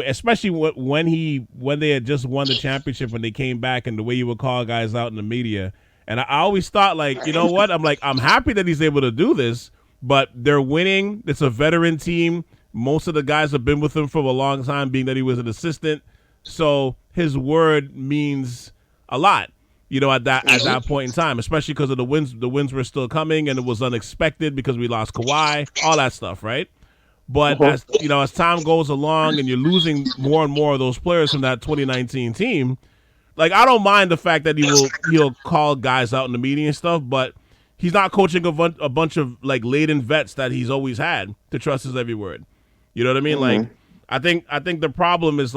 especially when they had just won the championship, when they came back, and the way you would call guys out in the media, and I always thought you know what, I'm happy that he's able to do this, but they're winning. It's a veteran team. Most of the guys have been with him for a long time, being that he was an assistant, so his word means a lot. At that point in time, especially because of the wins were still coming, and it was unexpected because we lost Kawhi, all that stuff, right? But as time goes along and you're losing more and more of those players from that 2019 team, I don't mind the fact that he'll call guys out in the media and stuff, but he's not coaching a bunch of laden vets that he's always had to trust his every word. You know what I mean? Mm-hmm. I think the problem is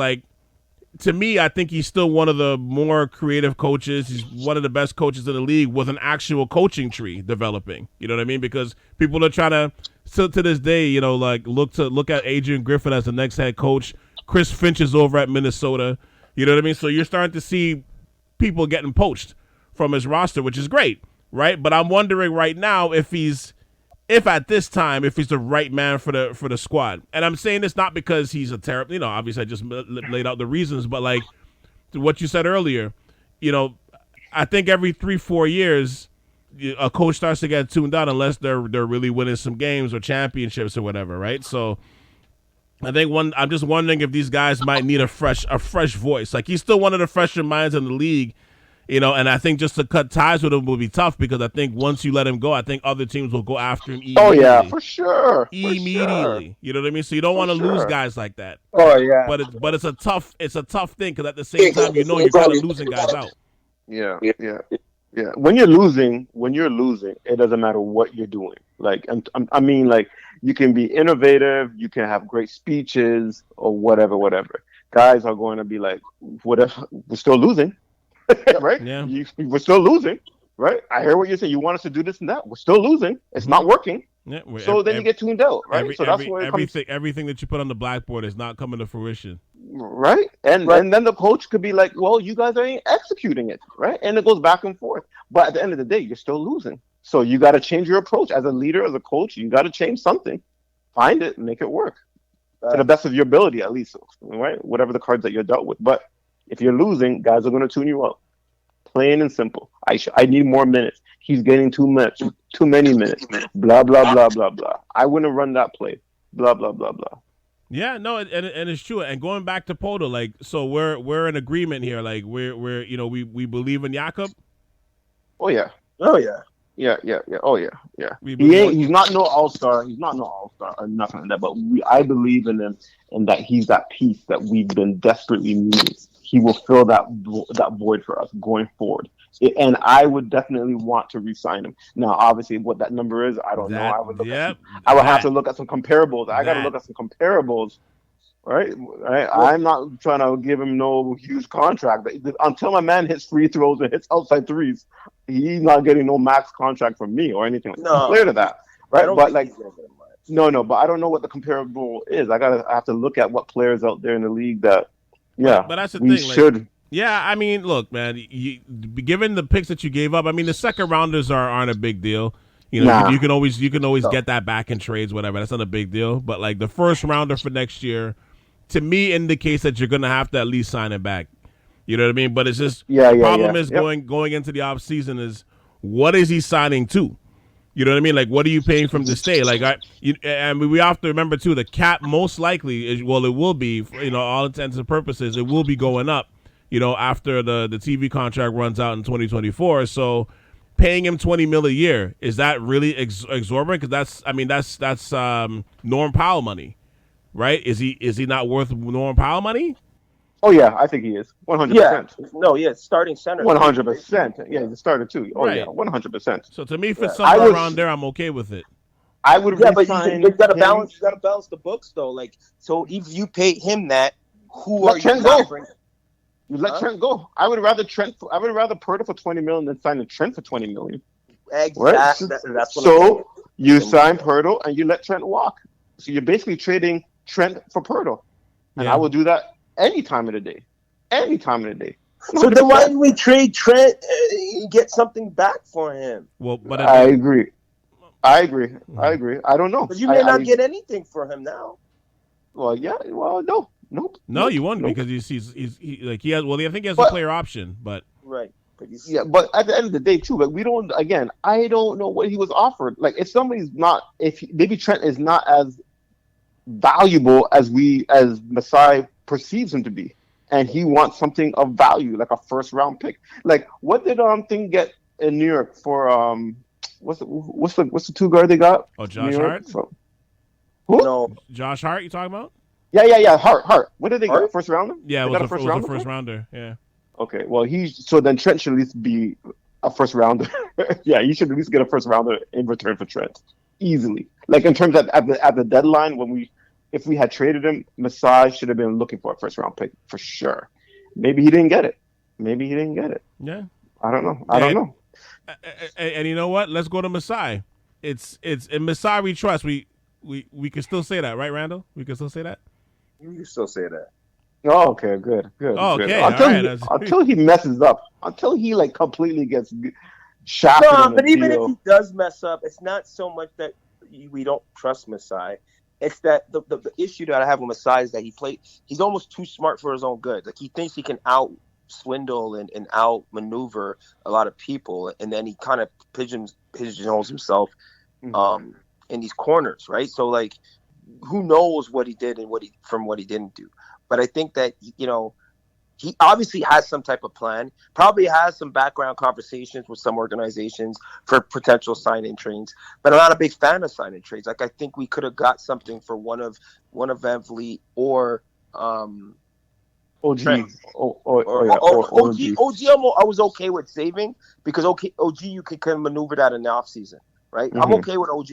to me, I think he's still one of the more creative coaches. He's one of the best coaches in the league with an actual coaching tree developing. You know what I mean? Because people are trying to, still to this day, look at Adrian Griffin as the next head coach. Chris Finch is over at Minnesota. You know what I mean? So you're starting to see people getting poached from his roster, which is great, right? But I'm wondering right now if at this time he's the right man for the squad. And I'm saying this not because he's a terrible, obviously I just laid out the reasons, but what you said earlier, I think every 3-4 years a coach starts to get tuned out unless they're really winning some games or championships or whatever, right? So I think I'm just wondering if these guys might need a fresh voice. He's still one of the fresher minds in the league. And I think just to cut ties with him will be tough because I think once you let him go, I think other teams will go after him immediately. Oh, yeah, for sure. Immediately. You know what I mean? So you don't want to lose guys like that. Oh, yeah. But it's a tough thing because at the same time, you're kind of losing guys out. Yeah. Yeah, when you're losing, it doesn't matter what you're doing. Like, I mean, like you can be innovative, you can have great speeches or whatever. Guys are going to be like, whatever, we're still losing, right? Yeah. We're still losing, right? I hear what you're saying. You want us to do this and that. We're still losing. It's not working. Yeah, So then you get tuned out, right? So that's where it comes. Everything that you put on the blackboard is not coming to fruition. Right. And then the coach could be like, well, you guys ain't executing it, right? And it goes back and forth. But at the end of the day, you're still losing. So you got to change your approach. As a leader, as a coach, you got to change something. Find it, make it work. To the best of your ability, at least, right? Whatever the cards that you're dealt with. But if you're losing, guys are going to tune you out. Plain and simple. I need more minutes. He's getting too many minutes. Blah, blah, blah, blah, blah. I wouldn't run that play. Blah, blah, blah, blah. Yeah, no, and it's true. And going back to Poeltl, like, so we're in agreement here. Like, we're we believe in Jacob. Oh yeah. Oh yeah. Yeah. Oh yeah. He's not no all-star. He's not no all-star or nothing like that. But I believe in him and that he's that piece that we've been desperately needing. He will fill that void for us going forward. And I would definitely want to re-sign him. Now, obviously, what that number is, I don't know. I would have to look at some comparables. I got to look at some comparables, right? I'm not trying to give him no huge contract. Until my man hits free throws and hits outside threes, he's not getting no max contract from me or anything. No, clear to that, right? But like, no. But I don't know what the comparable is. I have to look at what players out there in the league that. Yeah, but that's the we thing. Should. Like, yeah, I mean, look, man. Given the picks that you gave up, I mean, the second rounders aren't a big deal. You know, you can always get that back in trades, whatever. That's not a big deal. But like the first rounder for next year, to me, indicates that you're gonna have to at least sign it back. You know what I mean? But it's just the problem is going into the off season is what is he signing to? You know what I mean? Like, what are you paying from to stay? Like, and we have to remember too, the cap most likely it will be, all intents and purposes, it will be going up, after the TV contract runs out in 2024. So, paying him $20 million a year, is that really exorbitant? Because that's Norm Powell money, right? Is he not worth Norm Powell money? Oh yeah, I think he is 100%. Yeah, no, yeah, starting center. 100%. Yeah, the starter too. Oh right. Yeah, 100%. So to me, for somewhere around there, I'm okay with it. I would. Yeah, but you got to balance. You got to balance the books though. Like, so if you pay him that, who are you offering? Let Trent go. I would rather Poeltl for $20 million than sign a Trent for $20 million. Exactly. Right? That's what so you sign Poeltl and you let Trent walk. So you're basically trading Trent for Poeltl, and I will do that. Any time of the day. 100%. So then why didn't we trade Trent and get something back for him? Well, but I agree. I don't know. But you may not get anything for him now. Well, yeah. Well, no. Nope. No, you won't because I think he has a player option, but right. But at the end of the day, too, like I don't know what he was offered. Like maybe Trent is not as valuable as Masai perceives him to be, and he wants something of value, like a first round pick. Like, what did thing get in New York for what's the two guard they got? Oh, Josh Hart. Who? No, Josh Hart. You talking about? Yeah. Hart. What did they get? First rounder? Yeah, it was a first rounder. Yeah. Okay. Well, so then Trent should at least be a first rounder. Yeah, you should at least get a first rounder in return for Trent, easily. Like in terms of at the deadline if we had traded him, Masai should have been looking for a first round pick for sure. Maybe he didn't get it. Yeah. I don't know. And you know what? Let's go to Masai. It's in Masai We Trust. We can still say that, right, Randall? We can still say that? You can still say that. Oh, okay, good. Oh, okay, until he messes up. Until he like completely gets shafted. No, but even if he does mess up, it's not so much that we don't trust Masai. It's that the issue that I have with Masai is that he's almost too smart for his own good. Like, he thinks he can out-swindle and out-maneuver a lot of people, and then he kind of pigeonholes himself in these corners, right? So, like, who knows what he did and what he didn't do. But I think that, he obviously has some type of plan, probably has some background conversations with some organizations for potential sign-in trades, but I'm not a big fan of sign-in trades. Like, I think we could have got something for one of VanVleet or OG. Trent. OG. I was okay with saving because OG you can kind of maneuver that in the off season, right? I'm okay with OG.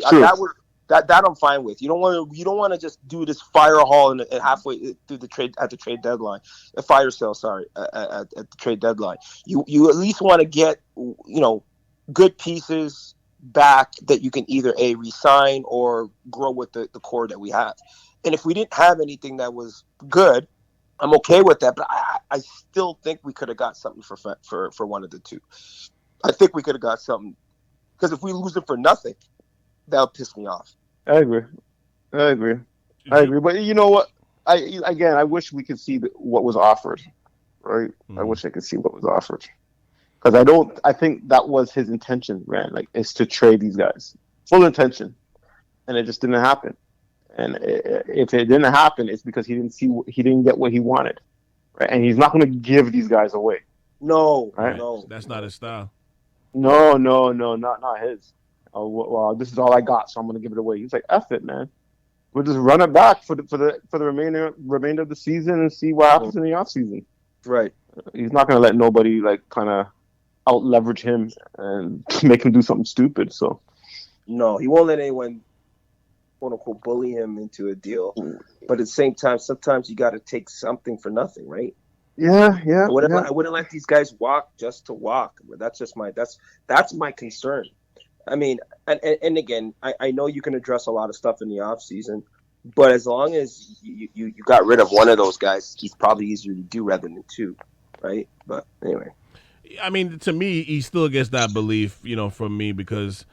That I'm fine with. You don't want to just do this fire haul and halfway through the trade at the trade deadline, a fire sale. Sorry, at the trade deadline. You at least want to get good pieces back that you can either resign or grow with the core that we have. And if we didn't have anything that was good, I'm okay with that. But I still think we could have got something for one of the two. I think we could have got something because if we lose it for nothing, that would piss me off. I agree. But you know what? I wish we could see what was offered. Right? I wish I could see what was offered. Because I think that was his intention, Rand, is to trade these guys. Full intention. And it just didn't happen. And if it didn't happen, it's because he didn't get what he wanted. Right? And he's not going to give these guys away. No, right? No. That's not his style. No, not his. Oh, well, this is all I got, so I'm going to give it away. He's like, F it, man. We'll just run it back for the remainder of the season and see what happens in the offseason. Right. He's not going to let nobody, kind of out leverage him and make him do something stupid. So, no, he won't let anyone, quote unquote, bully him into a deal. But at the same time, sometimes you got to take something for nothing, right? Yeah. I wouldn't let these guys walk just to walk. That's my concern. I mean, and again, I know you can address a lot of stuff in the off season, but as long as you got rid of one of those guys, he's probably easier to do rather than two, right? But anyway, I mean, to me, he still gets that belief, from me because,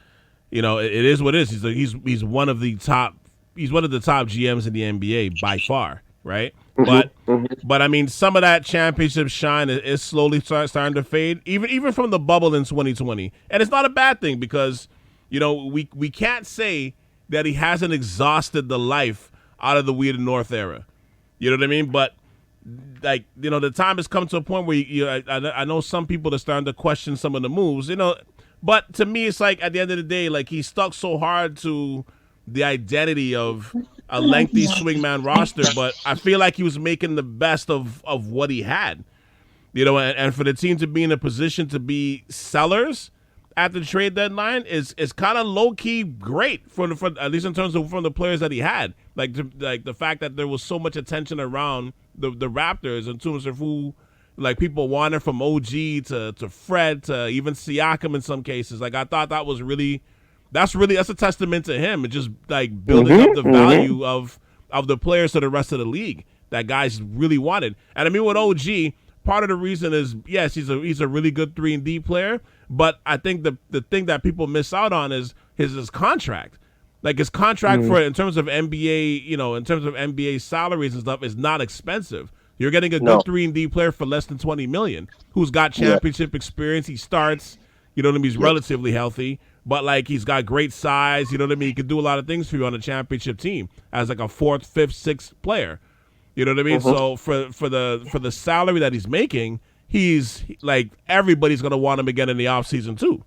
it is what it is. He's one of the top GMs in the NBA by far, right? But I mean, some of that championship shine is slowly starting to fade, even from the bubble in 2020, and it's not a bad thing because, we can't say that he hasn't exhausted the life out of the We the North era. You know what I mean? But the time has come to a point where I know some people are starting to question some of the moves, But to me, it's at the end of the day, he stuck so hard to the identity of a lengthy swingman roster, but I feel like he was making the best of what he had, and for the team to be in a position to be sellers at the trade deadline is kind of low key great for at least in terms of from the players that he had, the fact that there was so much attention around the Raptors in terms of who people wanted from OG to Fred to even Siakam in some cases. I thought that was that's a testament to him and just building up the value of the players to the rest of the league that guys really wanted. And I mean, with OG, part of the reason is, yes, he's a really good 3-and-D player, but I think the thing that people miss out on is his contract. His contract for in terms of NBA, in terms of NBA salaries and stuff is not expensive. You're getting a good 3-and-D player for less than $20 million who's got championship experience. He starts, he's relatively healthy. But he's got great size, you know what I mean? He can do a lot of things for you on a championship team as a 4th, 5th, 6th player. You know what I mean? So for the salary that he's making, he's everybody's gonna want him again in the offseason too.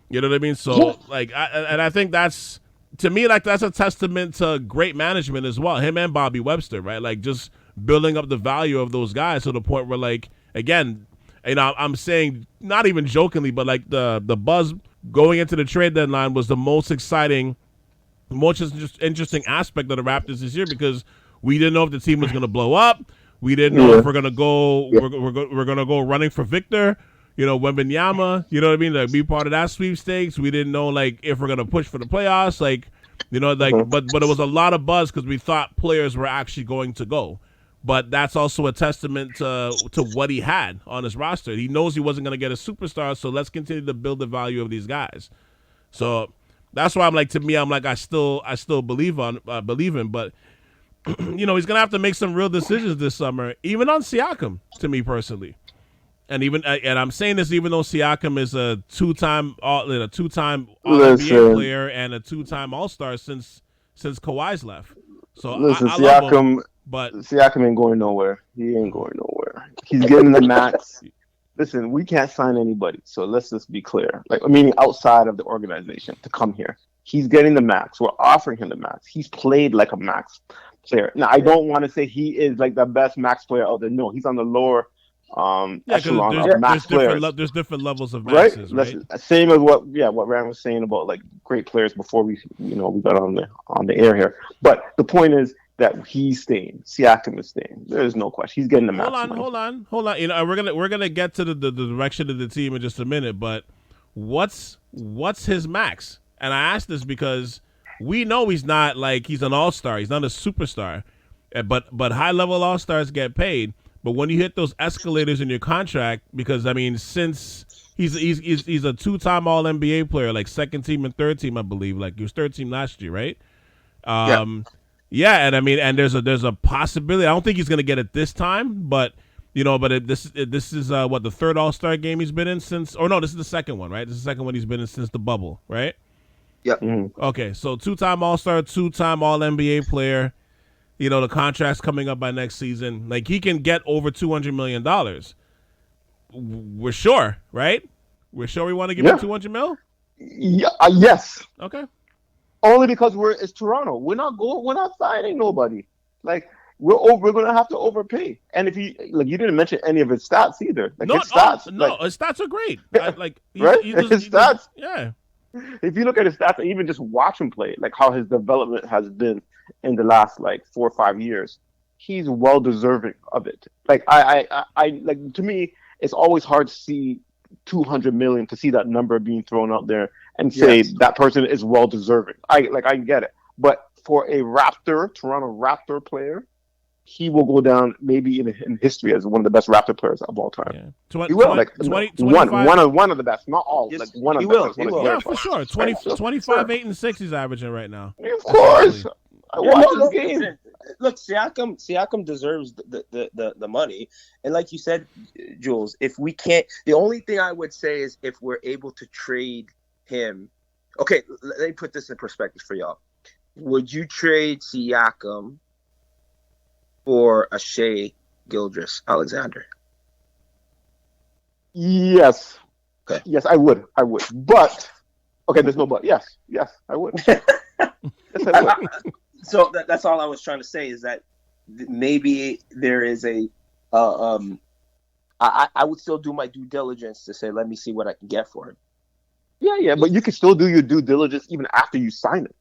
You know what I mean? So I think that's, to me, that's a testament to great management as well. Him and Bobby Webster, right? Just building up the value of those guys to the point where again, I'm saying not even jokingly, but the buzz going into the trade deadline was the most exciting, most interesting aspect of the Raptors this year because we didn't know if the team was going to blow up. We didn't know if we're going to go we're going to go running for Victor, Wembanyama, you know what I mean? Be part of that sweepstakes. We didn't know if we're going to push for the playoffs, but it was a lot of buzz because we thought players were actually going to go. But that's also a testament to what he had on his roster. He knows he wasn't going to get a superstar, so let's continue to build the value of these guys. So that's why I still believe him. But he's going to have to make some real decisions this summer, even on Siakam. To me personally, and I'm saying this even though Siakam is a two-time All-NBA player and a 2-time All-Star since Kawhi's left. So listen, I love him. But Siakam ain't going nowhere. He ain't going nowhere. He's getting the max. Listen, we can't sign anybody, so let's just be clear. Meaning outside of the organization to come here. He's getting the max. We're offering him the max. He's played like a max player. Now, I don't want to say he is like the best max player out there. No, he's on the lower echelon of max players. There's different levels of Right? maxes, right? Same as what Rand was saying about like great players before we got on the air here. But the point is that he's staying. Siakam is staying. There's no question. He's getting the max money. Hold on. You know, we're gonna get to the direction of the team in just a minute, but what's his max? And I ask this because we know he's not like he's an all-star. He's not a superstar. But high-level all-stars get paid. But when you hit those escalators in your contract, because I mean, since he's a two-time All-NBA player, like second team and third team, I believe. Like he was third team last year, right? Yeah, and I mean, and there's a possibility. I don't think he's gonna get it this time, but this is what, the third All-Star game he's been in since, or no, this is the second one, right? This is the second one he's been in since the bubble, right? Yep. Mm-hmm. Okay, so two-time All-Star, two-time All-NBA player. You know, the contract's coming up by next season. Like, he can get over $200 million. We're sure, right? We're sure we want to give him $200 million? Yeah, yes. Okay. Only because it's Toronto. We're not signing nobody. Like, we're gonna have to overpay. And if you didn't mention any of his stats either. Like, his stats, his stats are great. His stats. Yeah. If you look at his stats and even just watch him play, like how his development has been in the last like 4 or 5 years, he's well deserving of it. Like I like, to me, it's always hard to see 200 million, to see that number being thrown out there and say that person is well deserving. I get it, but for a Toronto Raptor player, he will go down maybe in history as one of the best Raptor players of all time. Yeah. He will, like one of the best, not all. Yes, like one of the best. He will. Yeah, for sure. 25, 8, and 6 he's averaging right now. Of course. I watch this game. Look, Siakam deserves the money, and like you said, Jules, if we can't, the only thing I would say is if we're able to trade him. Okay, let me put this in perspective for y'all. Would you trade Siakam for a Shai Gilgeous-Alexander? Yes. Okay. Yes, I would. But okay, there's no but. Yes, I would. Yes, I would. So that's all I was trying to say, is that maybe there is I would still do my due diligence to say, let me see what I can get for him. Yeah, but you can still do your due diligence even after you sign it.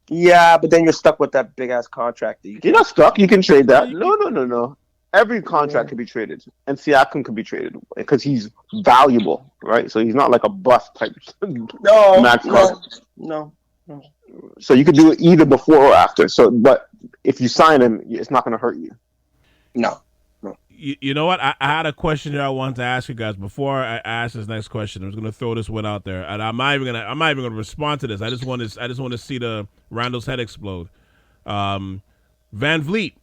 Yeah, but then you're stuck with that big ass contract. You're not stuck. You can trade that. No. Every contract can be traded, and Siakam can be traded because he's valuable, right? So he's not like a bust type. No. So you could do it either before or after. So, but if you sign him, it's not going to hurt you. No. You know what? I had a question that I wanted to ask you guys before I ask this next question. I was going to throw this one out there, and I'm not even going to respond to this. I just want to see the Randall's head explode. VanVleet.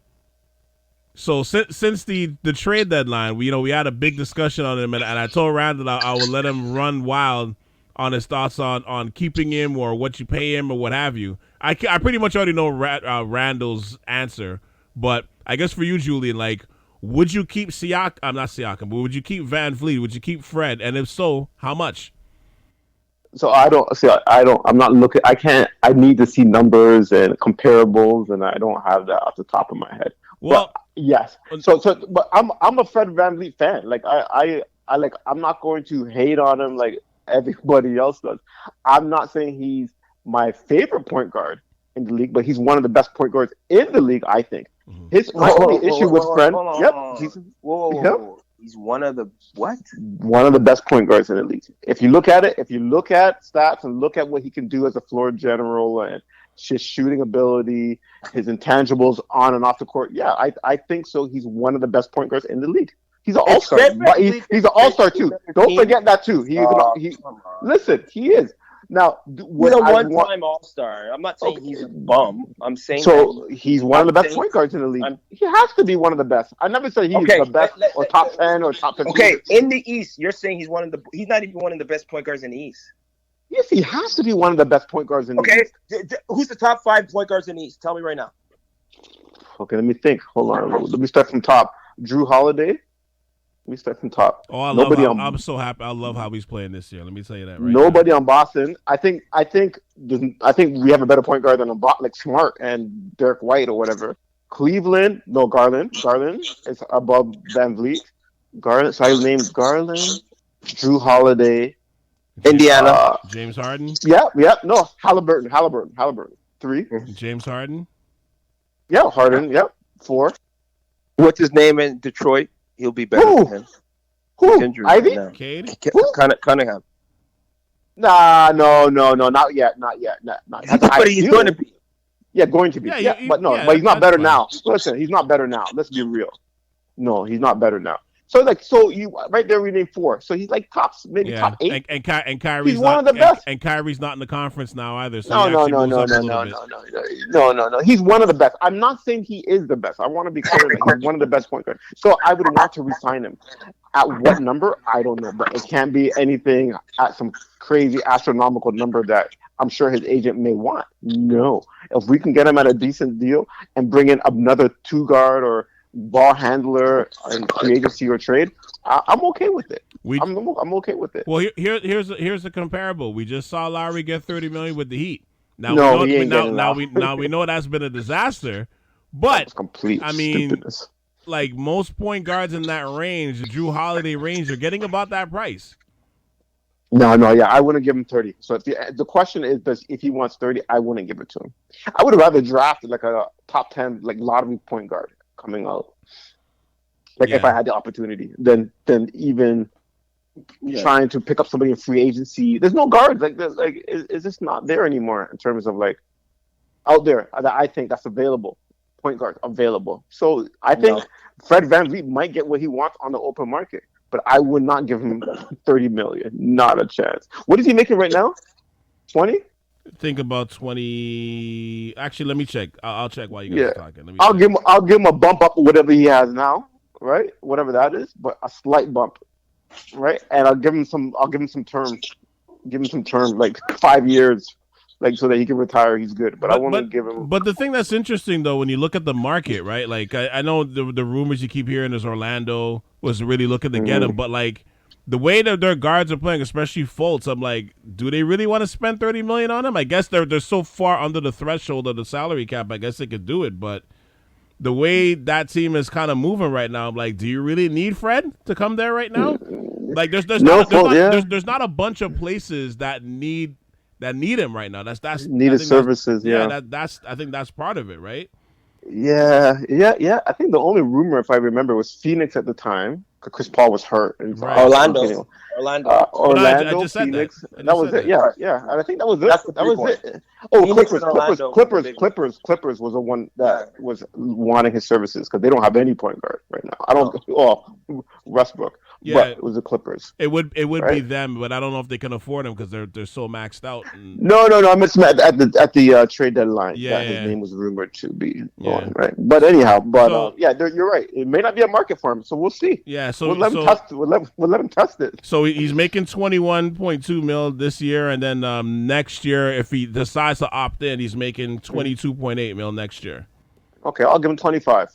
So since the trade deadline, we had a big discussion on him, and I told Randall I would let him run wild on his thoughts on keeping him or what you pay him or what have you. I pretty much already know Randall's answer, but I guess for you, Julian, like, would you keep Siakam? I'm not Siakam, but would you keep VanVleet? Would you keep Fred? And if so, how much? So I'm not looking. I need to see numbers and comparables, and I don't have that off the top of my head. Well, but, yes. But I'm a Fred VanVleet fan. Like I'm not going to hate on him like everybody else does. I'm not saying he's my favorite point guard in the league, but he's one of the best point guards in the league, I think. My only issue with Fred. He's one of the what? One of the best point guards in the league. If you look at stats and look at what he can do as a floor general and his shooting ability, his intangibles on and off the court, I think so. He's one of the best point guards in the league. He's an all-star. He's an all-star too. Don't forget that too. Listen, he is. Now, he's a one-time all-star. I'm not saying he's a bum. I'm saying he's one of the best point guards in the league. He has to be one of the best. I never said he's the best or top 10 or top 15. Okay, in the East, you're saying he's not even one of the best point guards in the East. Yes, he has to be one of the best point guards in the East. Okay, who's the top 5 point guards in the East? Tell me right now. Okay, let me think. Hold on. Let me start from top. Drew Holiday. Let me start from top. Oh, I'm so happy. I love how he's playing this year. Let me tell you that. Nobody on Boston. I think we have a better point guard than like Smart and Derek White or whatever. Cleveland, no, Garland. Garland is above VanVleet. Garland, so I named Garland, Drew Holiday, Indiana. James Harden. Yeah, no, Halliburton. 3. James Harden. Yeah, Harden. Yep, 4. What's his name in Detroit? He'll be better Who? than him. Who? Ivy? No. Cade. Cunningham. Nah, no, not yet. Not yet. But he's going to be. Yeah, going to be. Yeah, But he's not better fine. now. Listen, he's not better now. Let's be real. No, he's not better now. So you right there we named 4. So he's like top 8. And Kyrie's He's one of the best. And Kyrie's not in the conference now either. So No. No. He's one of the best. I'm not saying he is the best. I want to be clear that he's one of the best point guards. So I would want to resign him. At what number? I don't know, but it can't be anything at some crazy astronomical number that I'm sure his agent may want. No. If we can get him at a decent deal and bring in another 2 guard or ball handler in free agency or trade, I'm okay with it. I'm okay with it. Well, here's the comparable. We just saw Lowry get $30 million with the Heat. Now we know that's been a disaster, but complete stupidness. Like most point guards in that range, the Drew Holiday range, are getting about that price. No, I wouldn't give him 30. So if the question is, if he wants 30, I wouldn't give it to him. I would rather draft like a top 10 like lottery point guard coming out. If I had the opportunity, than even trying to pick up somebody in free agency. There's no guards it's just not there anymore in terms of like out there that I think that's available. Point guard available. So I think Fred VanVleet might get what he wants on the open market, but I would not give him $30 million. Not a chance. What is he making right now? 20? Think about 20. Actually, let me check. I'll check while you guys are talking. I'll give him a bump up whatever he has now, right? Whatever that is, but a slight bump, right? And I'll give him some term. Give him some term, like 5 years. Like so that he can retire, he's good. But I want to give him. But the thing that's interesting though, when you look at the market, right? Like I know the rumors you keep hearing is Orlando was really looking to get him, but like the way that their guards are playing, especially Fultz, I'm like, do they really want to spend $30 million on him? I guess they're so far under the threshold of the salary cap. I guess they could do it, but the way that team is kind of moving right now, I'm like, do you really need Fred to come there right now? Like there's not a bunch of places that need him right now. That's needed services. I think that's part of it, right? Yeah. I think the only rumor, if I remember, was Phoenix at the time. Chris Paul was hurt. And right. Orlando. I just said Phoenix. That was it. Yeah. And I think that was it. That was it. Oh, Clippers was the one that was wanting his services because they don't have any point guard right now. I don't. Westbrook. Yeah, but it was the Clippers. It would right? be them, but I don't know if they can afford him because they're so maxed out. No. I missed at the trade deadline. Yeah, his name was rumored to be on, right? But anyhow, you're right. It may not be a market for him, so we'll see. Yeah, so we'll let him test it. We'll let him test it. So he's making $21.2 million this year, and then next year, if he decides to opt in, he's making $22.8 million next year. Okay, I'll give him 25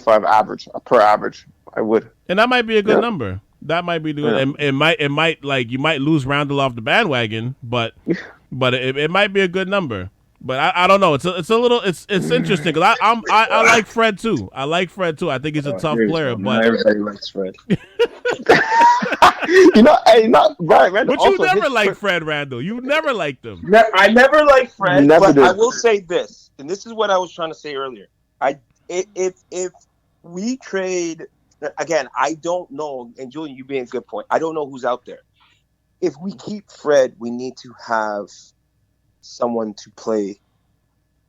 average per average. I would, and that might be a good number. That might be good. It might like you might lose Randall off the bandwagon, but it might be a good number. But I don't know. It's interesting because I like Fred too. I think he's a tough player. But everybody likes Fred. Right? But you never liked Fred Randall. You never liked him. I never liked Fred. Never but did. I will say this, and this is what I was trying to say earlier. If we trade. Again, I don't know, and Julian, you being a good point. I don't know who's out there. If we keep Fred, we need to have someone to play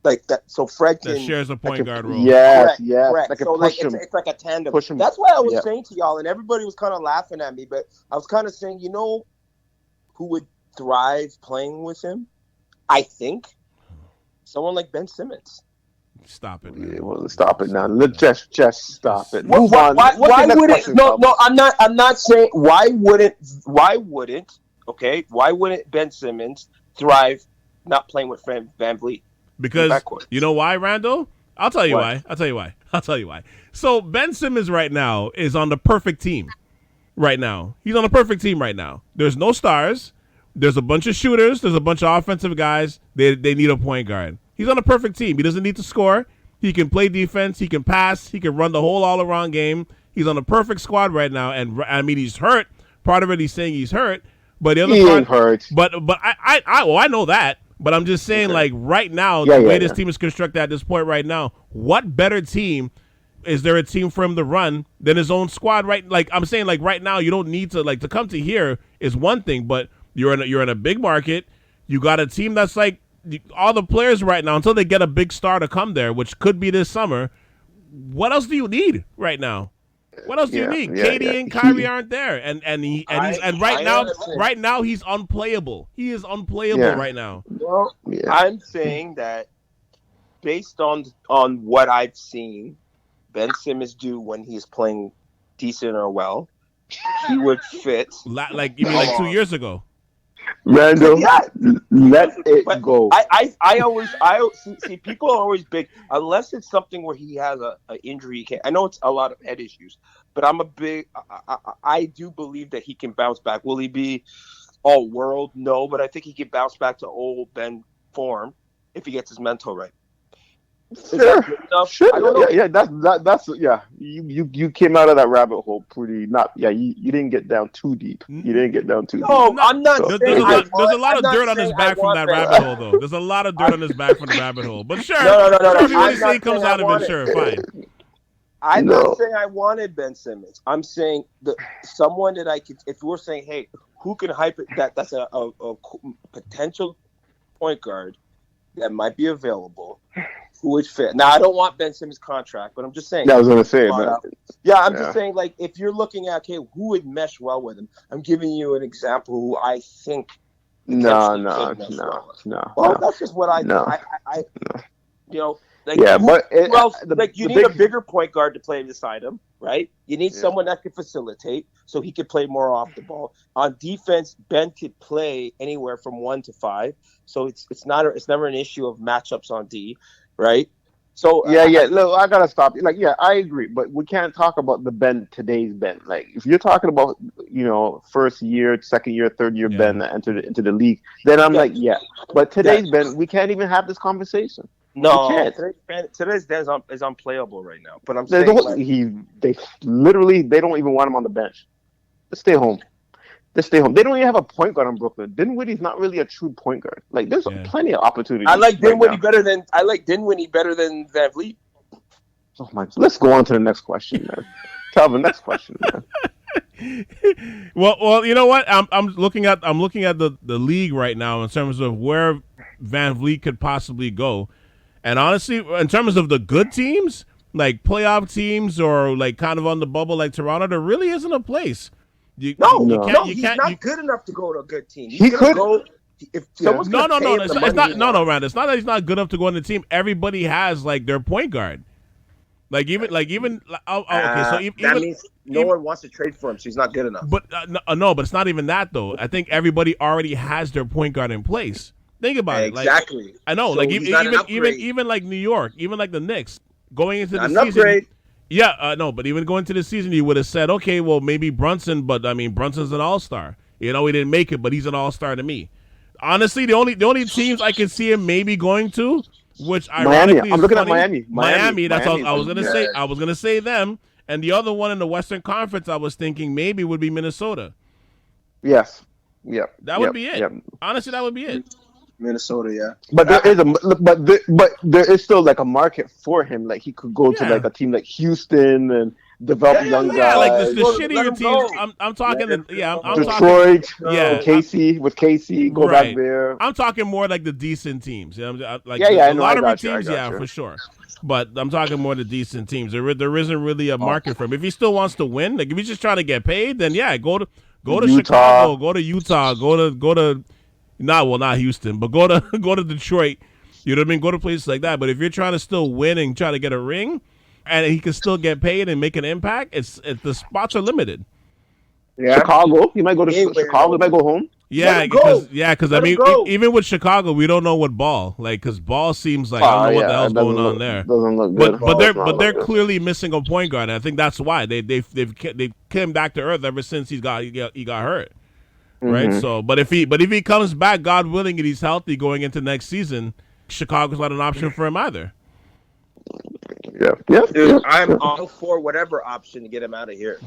like that, so Fred that shares a point guard role. Yes. Correct. So it's like a tandem. Push him. That's why I was saying to y'all, and everybody was kind of laughing at me, but I was kind of saying, who would thrive playing with him? I think someone like Ben Simmons. Stop it. Yeah, well, stop it now. Just stop it. Why wouldn't? No. I'm not saying why wouldn't Ben Simmons thrive not playing with Fred VanVleet? Because you know why, Randall? I'll tell you why. So Ben Simmons right now is on the perfect team. Right now, he's on the perfect team right now. There's no stars. There's a bunch of shooters. There's a bunch of offensive guys. They need a point guard. He's on a perfect team. He doesn't need to score. He can play defense. He can pass. He can run the whole all-around game. He's on a perfect squad right now. And I mean, he's hurt. Part of it, he's saying he's hurt. But the other he part, ain't hurt. But I know that. But I'm just saying, like right now, the way this team is constructed at this point right now, what better team is there a team for him to run than his own squad? Right? Like I'm saying, like right now, you don't need to to come to here is one thing, but you're in a big market. You got a team that's like all the players right now until they get a big star to come there, which could be this summer. What else do you need right now? What else do you need? KD and Kyrie aren't there, and right now he's unplayable. He is unplayable right now. Well, I'm saying that based on what I've seen, Ben Simmons do when he's playing decent or well, he would fit. Like you mean like 2 years ago? Randall, let it go. I always see people are always big unless it's something where he has an injury. I know it's a lot of head issues, but I do believe that he can bounce back. Will he be all world? No, but I think he can bounce back to old Ben form if he gets his mental right. Sure. I don't know. Yeah. That's You came out of that rabbit hole pretty. You didn't get down too deep. You didn't get down too deep. No, I'm not. There's a lot of dirt on his back from that rabbit hole, though. There's a lot of dirt on his back from the rabbit hole. But sure, no. Everybody say he comes out of it. Sure, fine. I'm not saying I wanted Ben Simmons. I'm saying someone that I could. If we're saying, hey, who can hype it? That's a potential point guard that might be available. Who would fit? Now, I don't want Ben Simmons' contract, but I'm just saying. Yeah, I was going to say that. I'm just saying, like, if you're looking at, okay, who would mesh well with him? I'm giving you an example who I think. No. Well, that's just what I. You know, like, you need a bigger point guard to play beside him, right? You need someone that can facilitate, so he could play more off the ball. On defense, Ben could play anywhere from 1 to 5, so it's never an issue of matchups on D. Right. So look, I gotta stop you. Like, I agree, but we can't talk about today's Ben. Like, if you're talking about, first year, second year, third year Ben that entered into the league, then I'm but today's Ben, we can't even have this conversation. No, today's Ben is unplayable right now. But I'm saying they don't even want him on the bench. Let's stay home. They don't even have a point guard on Brooklyn. Dinwiddie's not really a true point guard. Like, there's plenty of opportunities. I like Dinwiddie better than VanVleet. Oh my! Let's go on to the next question, man. Calvin, next question, man. Well, you know what? I'm looking at the league right now in terms of where VanVleet could possibly go, and honestly, in terms of the good teams, like playoff teams or like kind of on the bubble like Toronto, there really isn't a place. He's not good enough to go to a good team. He could go. If someone's no, it's not, Rand. It's not that he's not good enough to go on the team. Everybody has like their point guard. Okay, so that means no one wants to trade for him, so he's not good enough. But but it's not even that though. I think everybody already has their point guard in place. Think about it. Exactly. I know. So even like New York, even like the Knicks going into the season. Upgrade. Yeah, but even going to the season, you would have said, okay, well, maybe Brunson, but I mean, Brunson's an all-star. He didn't make it, but he's an all-star to me. Honestly, the only teams I can see him maybe going to, which ironically I'm looking at Miami. That's what I was gonna say. I was gonna say them, and the other one in the Western Conference, I was thinking maybe would be Minnesota. Yes. Yep. That would be it. Yep. Honestly, that would be it. Minnesota, yeah. But there is still like a market for him. Like, he could go to like a team like Houston and develop young guys. Yeah, like the shittier teams. I'm talking. I'm Detroit. Talking, with Casey, go back there. I'm talking more like the decent teams. A teams, for sure. But I'm talking more the decent teams. There isn't really a market for him. If he still wants to win, like if he's just trying to get paid, then go to Utah. Chicago, go to Utah, go to. Not Houston, but go to Detroit. You know what I mean? Go to places like that. But if you're trying to still win and try to get a ring, and he can still get paid and make an impact, it's the spots are limited. Yeah. Chicago, you might go to Chicago. You might go home. Yeah, because I mean, even with Chicago, we don't know what Ball because Ball seems like I don't know what the hell's going on there. Doesn't look good. But they're clearly missing a point guard. And I think that's why they've came back to earth ever since he got hurt. Right. Mm-hmm. So, but if he comes back, God willing, and he's healthy going into next season, Chicago's not an option for him either. Yeah. Dude, I'm all for whatever option to get him out of here.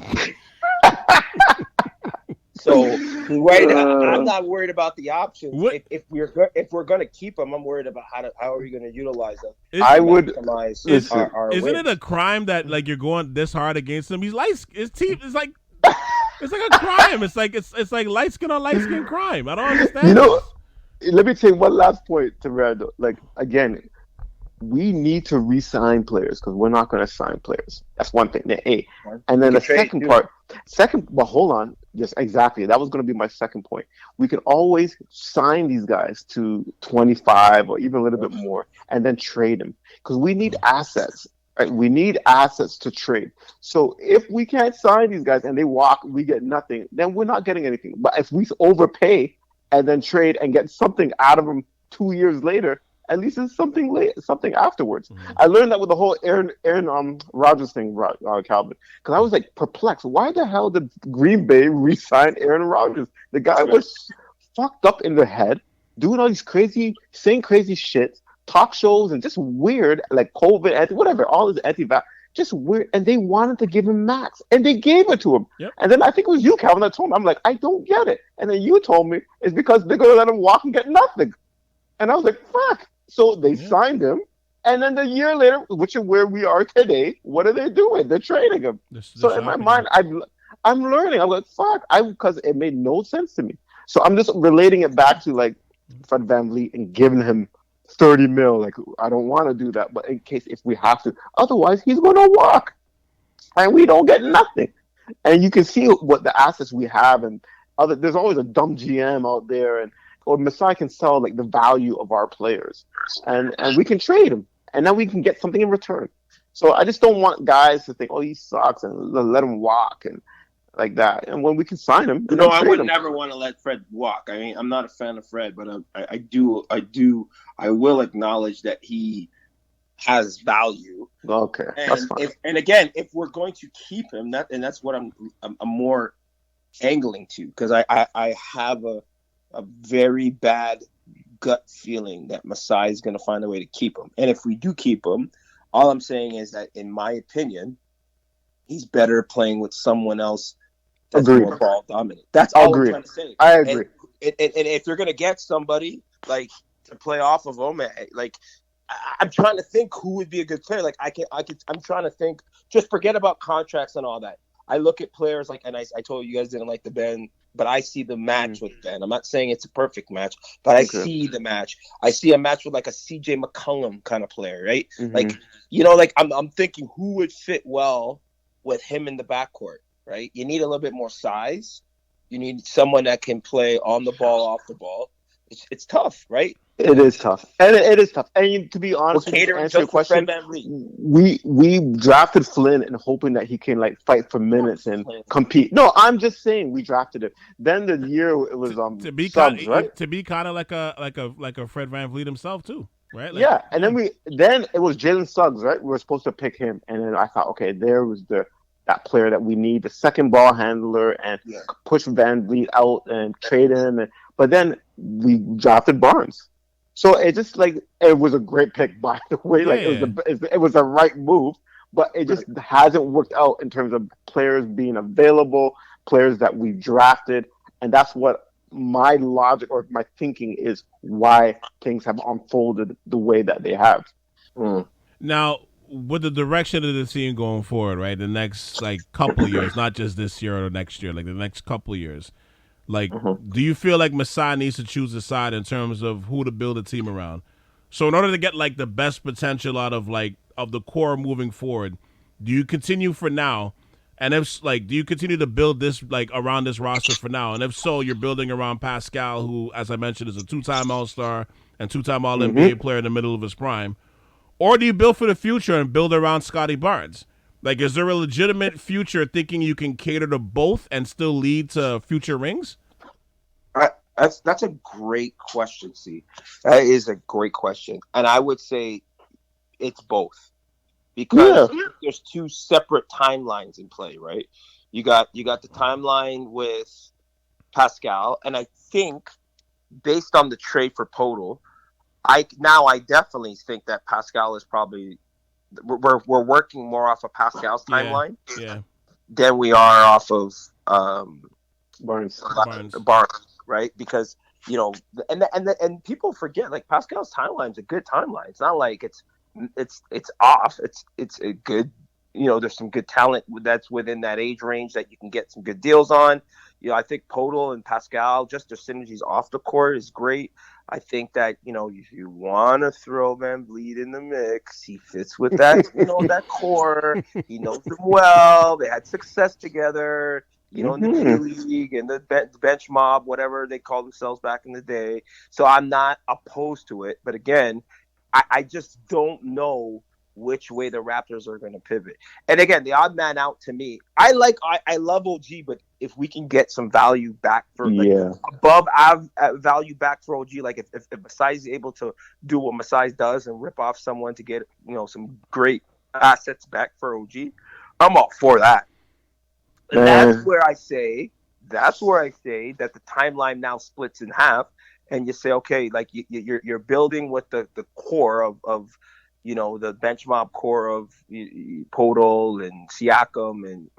So I'm not worried about the options. If we're gonna keep him, I'm worried about how are we gonna utilize them. Isn't it a crime that like you're going this hard against him? He's his team is like it's like a crime. It's like light skin on light skin crime. I don't understand. Let me take one last point to Randall. Like again, we need to re-sign players because we're not going to sign players. That's one thing. And then the second part. Well, hold on. Yes, exactly. That was going to be my second point. We can always sign these guys to 25 or even a little bit more, and then trade them because we need assets. Right? We need assets to trade. So if we can't sign these guys and they walk, we get nothing. Then we're not getting anything. But if we overpay and then trade and get something out of them 2 years later, at least it's something afterwards. Mm-hmm. I learned that with the whole Aaron Rodgers thing, Calvin, because I was like perplexed. Why the hell did Green Bay re-sign Aaron Rodgers? The guy was fucked up in the head, doing all these saying crazy shit, talk shows, and just weird, like COVID, whatever, all this anti-vax, just weird. And they wanted to give him max, and they gave it to him. Yep. And then I think it was you, Calvin, that told me. I'm like, I don't get it. And then you told me it's because they're going to let him walk and get nothing. And I was like, fuck. So they signed him, and then the year later, which is where we are today, what are they doing? They're trading him. So in my mind, I'm learning. I'm like, fuck, because it made no sense to me. So I'm just relating it back to like Fred VanVleet and giving him $30 million. Like I don't want to do that, but in case if we have to, otherwise he's going to walk, and we don't get nothing. And you can see what the assets we have, and there's always a dumb GM out there, or Masai can sell like the value of our players, and we can trade him, and then we can get something in return. So I just don't want guys to think, oh, he sucks, and let him walk and like that. And when we can sign him, I would never want to let Fred walk. I mean, I'm not a fan of Fred, but I will acknowledge that he has value. Okay, that's fine. And again, if we're going to keep him, that's what I'm more angling to, because I have a very bad gut feeling that Masai is going to find a way to keep him. And if we do keep him, all I'm saying is that, in my opinion, he's better playing with someone else that's more ball dominant. That's all I'm trying to say. I agree. And if you're going to get somebody like to play off of him, like I'm trying to think who would be a good player. Like I'm trying to think. Just forget about contracts and all that. I look at players like, and I told you guys didn't like the Ben, but I see the match with Ben. I'm not saying it's a perfect match, but I see the match. I see a match with like a CJ McCollum kind of player, right? Mm-hmm. Like, I'm thinking who would fit well with him in the backcourt, right? You need a little bit more size. You need someone that can play on the ball, off the ball. It's tough, right? It is tough, and it is tough. And to be honest, to answer your question, we drafted Flynn and hoping that he can like fight for minutes and compete. No, I'm just saying we drafted him. Then the year it was to be subs, right? To be kind of like a Fred VanVleet himself too, right? Like, yeah, and then it was Jalen Suggs, right? We were supposed to pick him, and then I thought, okay, there was that player that we need, the second ball handler, and push VanVleet out and trade him. But then we drafted Barnes. So it just it was a great pick, by the way. It was the right move, but it just hasn't worked out in terms of players being available, players that we drafted, and that's what my logic or my thinking is why things have unfolded the way that they have. Now, with the direction of the team going forward, right, the next couple of years, not just this year or next year, like the next couple of years. Do you feel like Masai needs to choose a side in terms of who to build a team around? So in order to get the best potential out of of the core moving forward, do you continue for now? And if do you continue to build this around this roster for now? And if so, you're building around Pascal, who, as I mentioned, is a 2-time All-Star and 2-time All-NBA player in the middle of his prime. Or do you build for the future and build around Scotty Barnes? Is there a legitimate future thinking you can cater to both and still lead to future rings? That's a great question, C. That is a great question. And I would say it's both. Because there's two separate timelines in play, right? You got the timeline with Pascal, and I think based on the trade for Poeltl, I definitely think that Pascal is probably we're working more off of Pascal's timeline than we are off of Barnes, right? Because and people forget, like, Pascal's timeline's a good timeline. It's not like it's off. It's a good, there's some good talent that's within that age range that you can get some good deals on. I think Poeltl and Pascal, just their synergies off the court is great. I think that, if you want to throw VanVleet in the mix, he fits with that, that core. He knows them well. They had success together, in the G League and the bench mob, whatever they called themselves back in the day. So I'm not opposed to it. But again, I just don't know which way the Raptors are going to pivot. And again, the odd man out to me, I love OG, but if we can get some value back for above value back for OG, like if Masai is able to do what Masai does and rip off someone to get some great assets back for OG, I'm all for that. And that's where I say that the timeline now splits in half, and you say, okay, like you're building with the core of the bench mob core of Poeltl and Siakam and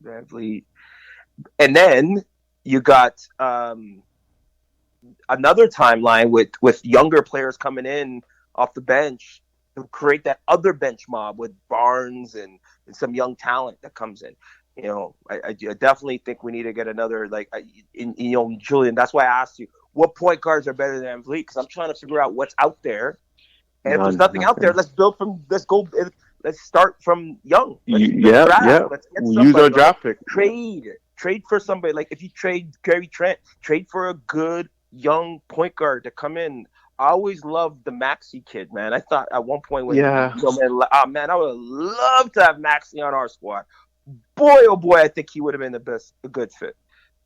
VanVleet. And then you got another timeline with younger players coming in off the bench to create that other bench mob with Barnes and some young talent that comes in. I definitely think we need to get another, Julian, that's why I asked you, what point guards are better than VanVleet? Because I'm trying to figure out what's out there. And if there's nothing out there, let's start from young. Let's get we'll use our draft pick. Trade for somebody. Like, if you trade Gary Trent, trade for a good young point guard to come in. I always loved the Maxey kid, man. I thought at one point man, I would have loved to have Maxey on our squad. Boy, oh boy, I think he would have been a good fit.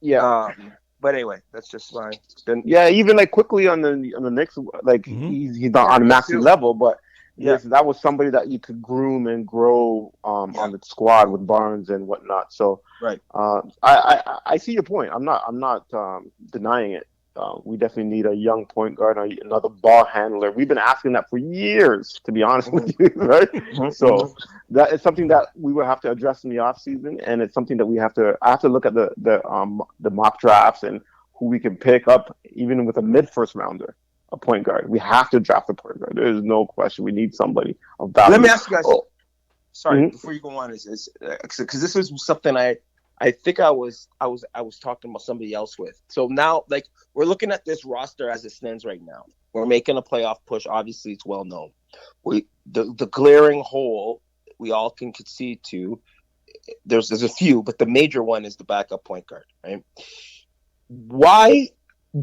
Yeah. But anyway, that's just my. Even like quickly on the Knicks, like he's not on a Maxey level, but that was somebody that you could groom and grow on the squad with Barnes and whatnot. So right, I see your point. I'm not denying it. We definitely need a young point guard, another ball handler. We've been asking that for years, to be honest with you, right? So that is something that we will have to address in the offseason, and it's something that I have to look at the mock drafts and who we can pick up, even with a mid-first rounder, a point guard. We have to draft a point guard. There's no question. We need somebody of value. Let me ask you guys. Sorry, before you go on, is because this is something I think I was talking about somebody else with. So now, like, we're looking at this roster as it stands right now. We're making a playoff push. Obviously, it's well known. The glaring hole we all can concede to. There's a few, but the major one is the backup point guard. Right? Why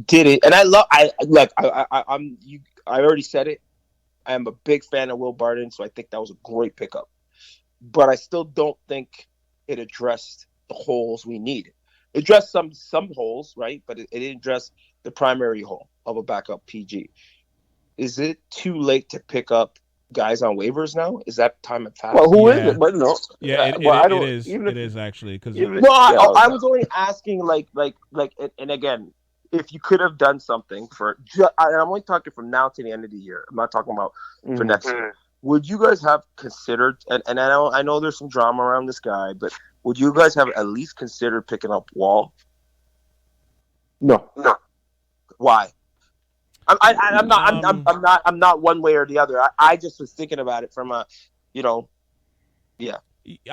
did it? And I already said it. I am a big fan of Will Barton, so I think that was a great pickup. But I still don't think it addressed the holes we need. It addressed some holes, right? But it didn't address the primary hole of a backup PG. Is it too late to pick up guys on waivers now? Is that time at passed? Well, who is it? But no. Yeah, it is. It is actually because. I was only asking, like, and again, if you could have done something I'm only talking from now to the end of the year. I'm not talking about for next year. Would you guys have considered? And I know there's some drama around this guy, but would you guys have at least considered picking up Wall? No. Why? I'm not one way or the other. I just was thinking about it from I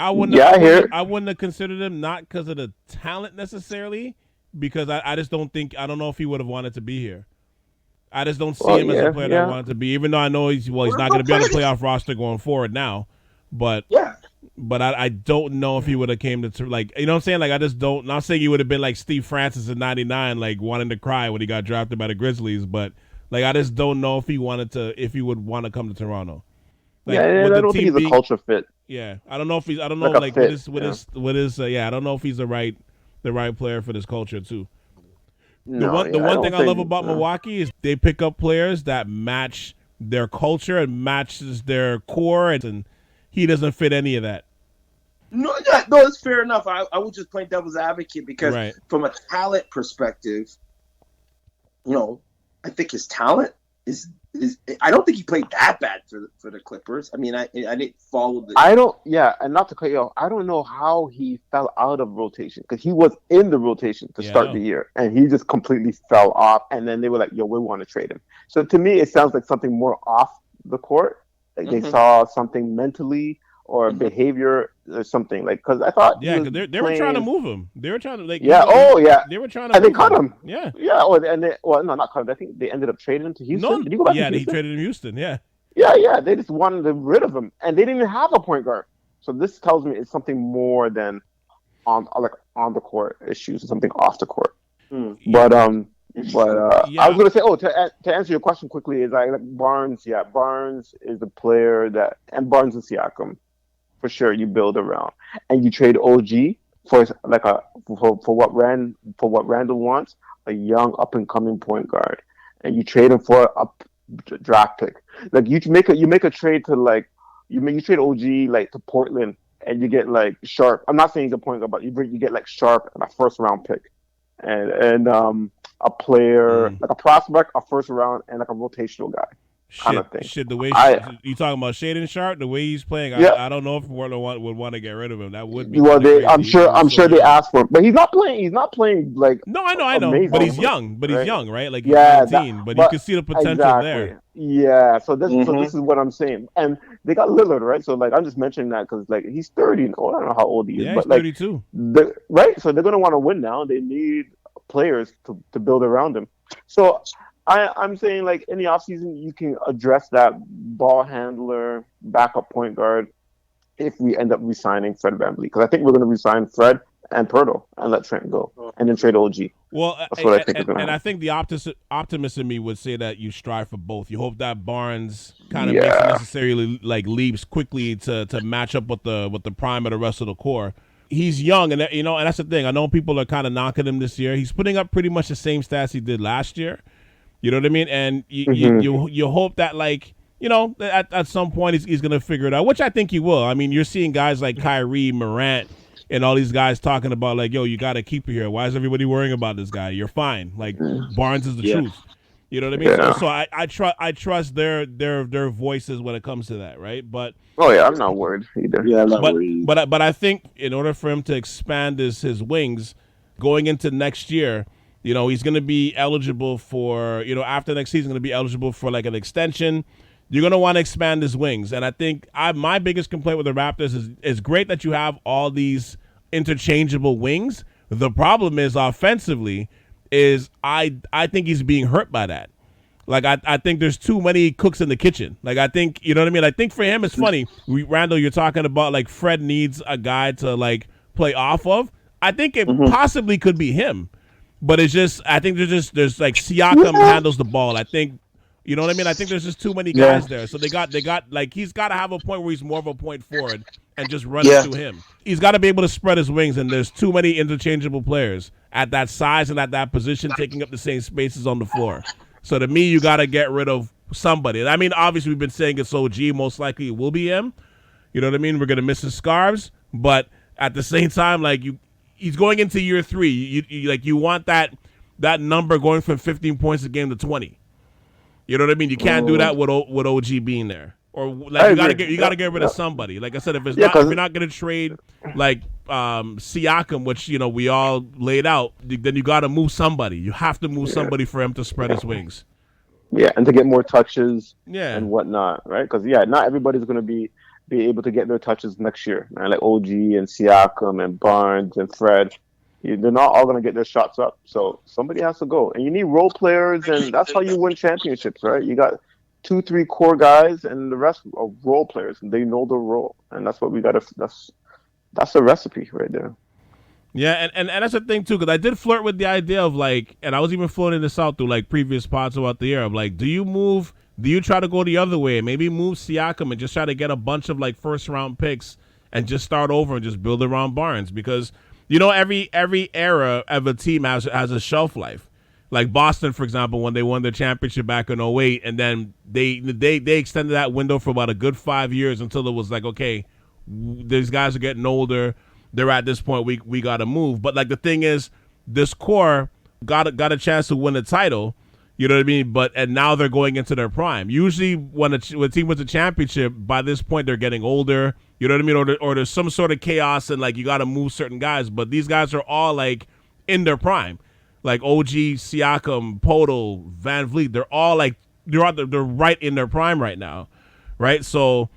wouldn't have considered him, not because of the talent necessarily, because I just don't know if he would have wanted to be here. I just don't see him as a player that I wanted to be, even though I know he's not going to be on the playoff roster going forward now. But I don't know if he would have came to, like, you know what I'm saying? Like, I just don't, not saying he would have been like Steve Francis in 99, like wanting to cry when he got drafted by the Grizzlies, but like, I just don't know if he would want to come to Toronto. Like, I don't think he's a culture fit. Yeah. I don't know, I don't know if he's the right player for this culture too. The one thing I love about Milwaukee is they pick up players that match their culture and matches their core, and he doesn't fit any of that. No, it's fair enough. I would just play devil's advocate because from a talent perspective, I think his talent is I don't think he played that bad for the Clippers. I mean, I didn't follow the. I don't. Yeah, and not to cut you off, I don't know how he fell out of rotation because he was in the rotation to start the year, and he just completely fell off. And then they were like, "Yo, we want to trade him." So to me, it sounds like something more off the court. Like they saw something mentally or behavior or something. Like because I thought, because they were trying to move him. They were trying to They were trying to. And they cut him. Yeah. Yeah. No, not cut him. I think they ended up trading him to Houston. No, did he go back to Houston? he traded him to Houston. Yeah. Yeah. They just wanted to get rid of him, and they didn't even have a point guard. So this tells me it's something more than on the court issues, or something off the court. But I was gonna say, to answer your question quickly, is like Barnes. Yeah, Barnes is the player that, and Barnes and Siakam, for sure, you build around, and you trade OG for what Randall wants, a young up and coming point guard, and you trade him for a draft pick. Like you make a trade to you trade OG like to Portland, and you get like Sharp. I'm not saying he's a point guard, but you get like Sharp and a first round pick, and a player like a prospect, a first round, and like a rotational guy. Kind of thing. The way you talking about Shaedon Sharp, the way he's playing, I don't know if Portland would want to get rid of him. That would be. Well, I'm sure they asked for him, but he's not playing. He's not playing like. No, I know, but he's young. He's young, right? Like he's 19, but you can see the potential there. Yeah, so this is what I'm saying, and they got Lillard, right? So like I'm just mentioning that because like he's 30. I don't know how old he is, but he's 32. Right? So they're gonna want to win now. They need players to build around him. So. I'm saying, like, in the offseason, you can address that ball handler, backup point guard, if we end up re-signing Fred VanVleet. Because I think we're going to re-sign Fred and Poeltl and let Trent go. And then trade OG. Well, that's what I think is going to happen. I think the optimist in me would say that you strive for both. You hope that Barnes kind of makes the necessary, like, leaps quickly to match up with the prime of the rest of the core. He's young, and and that's the thing. I know people are kind of knocking him this year. He's putting up pretty much the same stats he did last year. You know what I mean? And you hope that, like, at some point he's going to figure it out, which I think he will. I mean, you're seeing guys like Kyrie, Morant, and all these guys talking about, like, yo, you got to keep it here. Why is everybody worrying about this guy? You're fine. Like, Barnes is the truth. You know what I mean? Yeah. So I trust their voices when it comes to that, right? But I'm not worried either. Yeah, I'm not worried. But I think in order for him to expand his wings going into next year, he's going to be eligible for, after next season, going to be eligible for like an extension. You're going to want to expand his wings. And I think my biggest complaint with the Raptors is it's great that you have all these interchangeable wings. The problem is offensively is I think he's being hurt by that. Like, I think there's too many cooks in the kitchen. Like, I think, you know what I mean? I think for him, it's funny. Randall, you're talking about, like, Fred needs a guy to, like, play off of. I think it possibly could be him. But it's just, I think there's like Siakam handles the ball. I think, you know what I mean? I think there's just too many guys there. So they got like, he's got to have a point where he's more of a point forward and just run it to him. He's got to be able to spread his wings, and there's too many interchangeable players at that size and at that position taking up the same spaces on the floor. So to me, you got to get rid of somebody. I mean, obviously we've been saying it's OG. Most likely it will be him. You know what I mean? We're going to miss his scarves. But at the same time, like, he's going into year 3. You want that number going from 15 points a game to 20. You know what I mean? You can't do that with OG being there. Or like you gotta get rid of somebody. Like I said, if you're not gonna trade like Siakam, which we all laid out, then you gotta move somebody. You have to move somebody for him to spread his wings. Yeah, and to get more touches and whatnot, right? Because not everybody's gonna be able to get their touches next year. Right? Like OG and Siakam and Barnes and Fred, they're not all going to get their shots up. So somebody has to go. And you need role players, and that's how you win championships, right? You got 2-3 core guys, and the rest are role players, and they know their role. And that's what we got to – that's the recipe right there. Yeah, and that's the thing, too, because I did flirt with the idea of, like – and I was even floating this out through, like, previous pods throughout the year of, like, do you try to go the other way? Maybe move Siakam and just try to get a bunch of, like, first-round picks and just start over and just build around Barnes because, every era of a team has a shelf life. Like Boston, for example, when they won their championship back in 2008, and then they extended that window for about a good 5 years until it was like, okay, these guys are getting older. They're at this point, we got to move. But, like, the thing is, this core got a chance to win a title. You know what I mean? And now they're going into their prime. Usually when a team wins a championship, by this point they're getting older. You know what I mean? Or there's some sort of chaos and like you got to move certain guys. But these guys are all like in their prime. Like OG, Siakam, Poeltl, VanVleet. They're all like they're right in their prime right now, right? So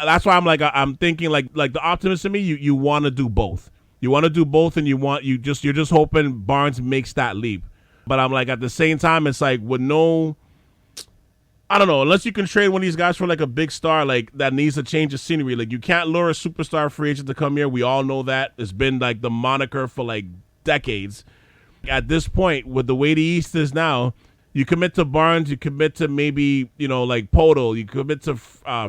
that's why I'm thinking like the optimist in me. You want to do both. You want to do both, and you're just hoping Barnes makes that leap. But I'm like, at the same time, it's like with no, I don't know, unless you can trade one of these guys for like a big star, like that needs a change of scenery. Like you can't lure a superstar free agent to come here. We all know that. It's been like the moniker for like decades. At this point, with the way the East is now, you commit to Barnes, you commit to maybe, like Poeltl, you commit to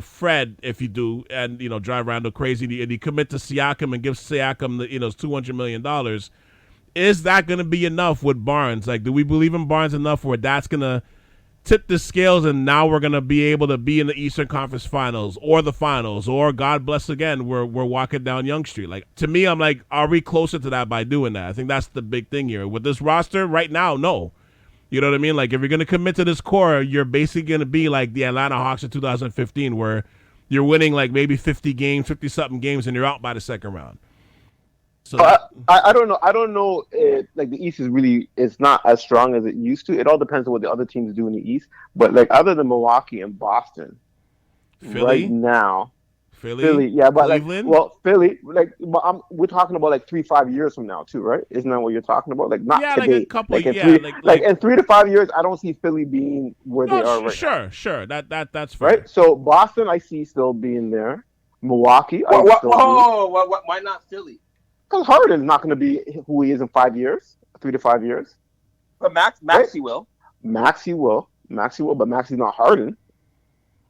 Fred if you do, and, drive Randall crazy, and you commit to Siakam and give Siakam the, $200 million. Is that going to be enough with Barnes? Like, do we believe in Barnes enough where that's going to tip the scales and now we're going to be able to be in the Eastern Conference Finals or the Finals or, God bless again, we're walking down Young Street? Like, to me, I'm like, are we closer to that by doing that? I think that's the big thing here. With this roster right now, no. You know what I mean? Like, if you're going to commit to this core, you're basically going to be like the Atlanta Hawks in 2015 where you're winning like maybe 50-something games and you're out by the second round. So I don't know. I don't know. Like the East it's not as strong as it used to. It all depends on what the other teams do in the East. But like other than Milwaukee and Boston, Philly? Right now, Philly, yeah, but Cleveland? Philly, we're talking about like 3-5 years from now too, right? Isn't that what you're talking about? Like not today. Like a couple, like in 3 to 5 years, I don't see Philly being where they are right now. Sure, that's fair. Right. So Boston, I see still being there. Milwaukee, why not Philly? Because Harden's not going to be who he is in 5 years, 3 to 5 years. But Maxey right? will. Maxey will, but Maxey's not Harden.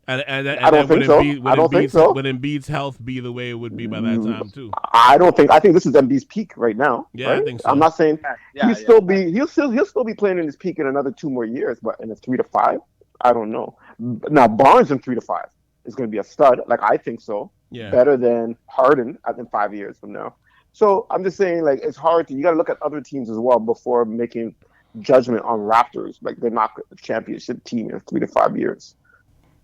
And I don't think so. Would Embiid's health be the way it would be by that time too? I think this is Embiid's peak right now. Yeah, right? I think so. I'm not saying he'll still be playing in his peak in another 2 more years, but in a 3 to 5, I don't know. Now Barnes in 3 to 5 is going to be a stud. Like I think so. Yeah. Better than Harden in 5 years from now. So I'm just saying, like, it's hard you got to look at other teams as well before making judgment on Raptors. Like, they're not a championship team in 3 to 5 years.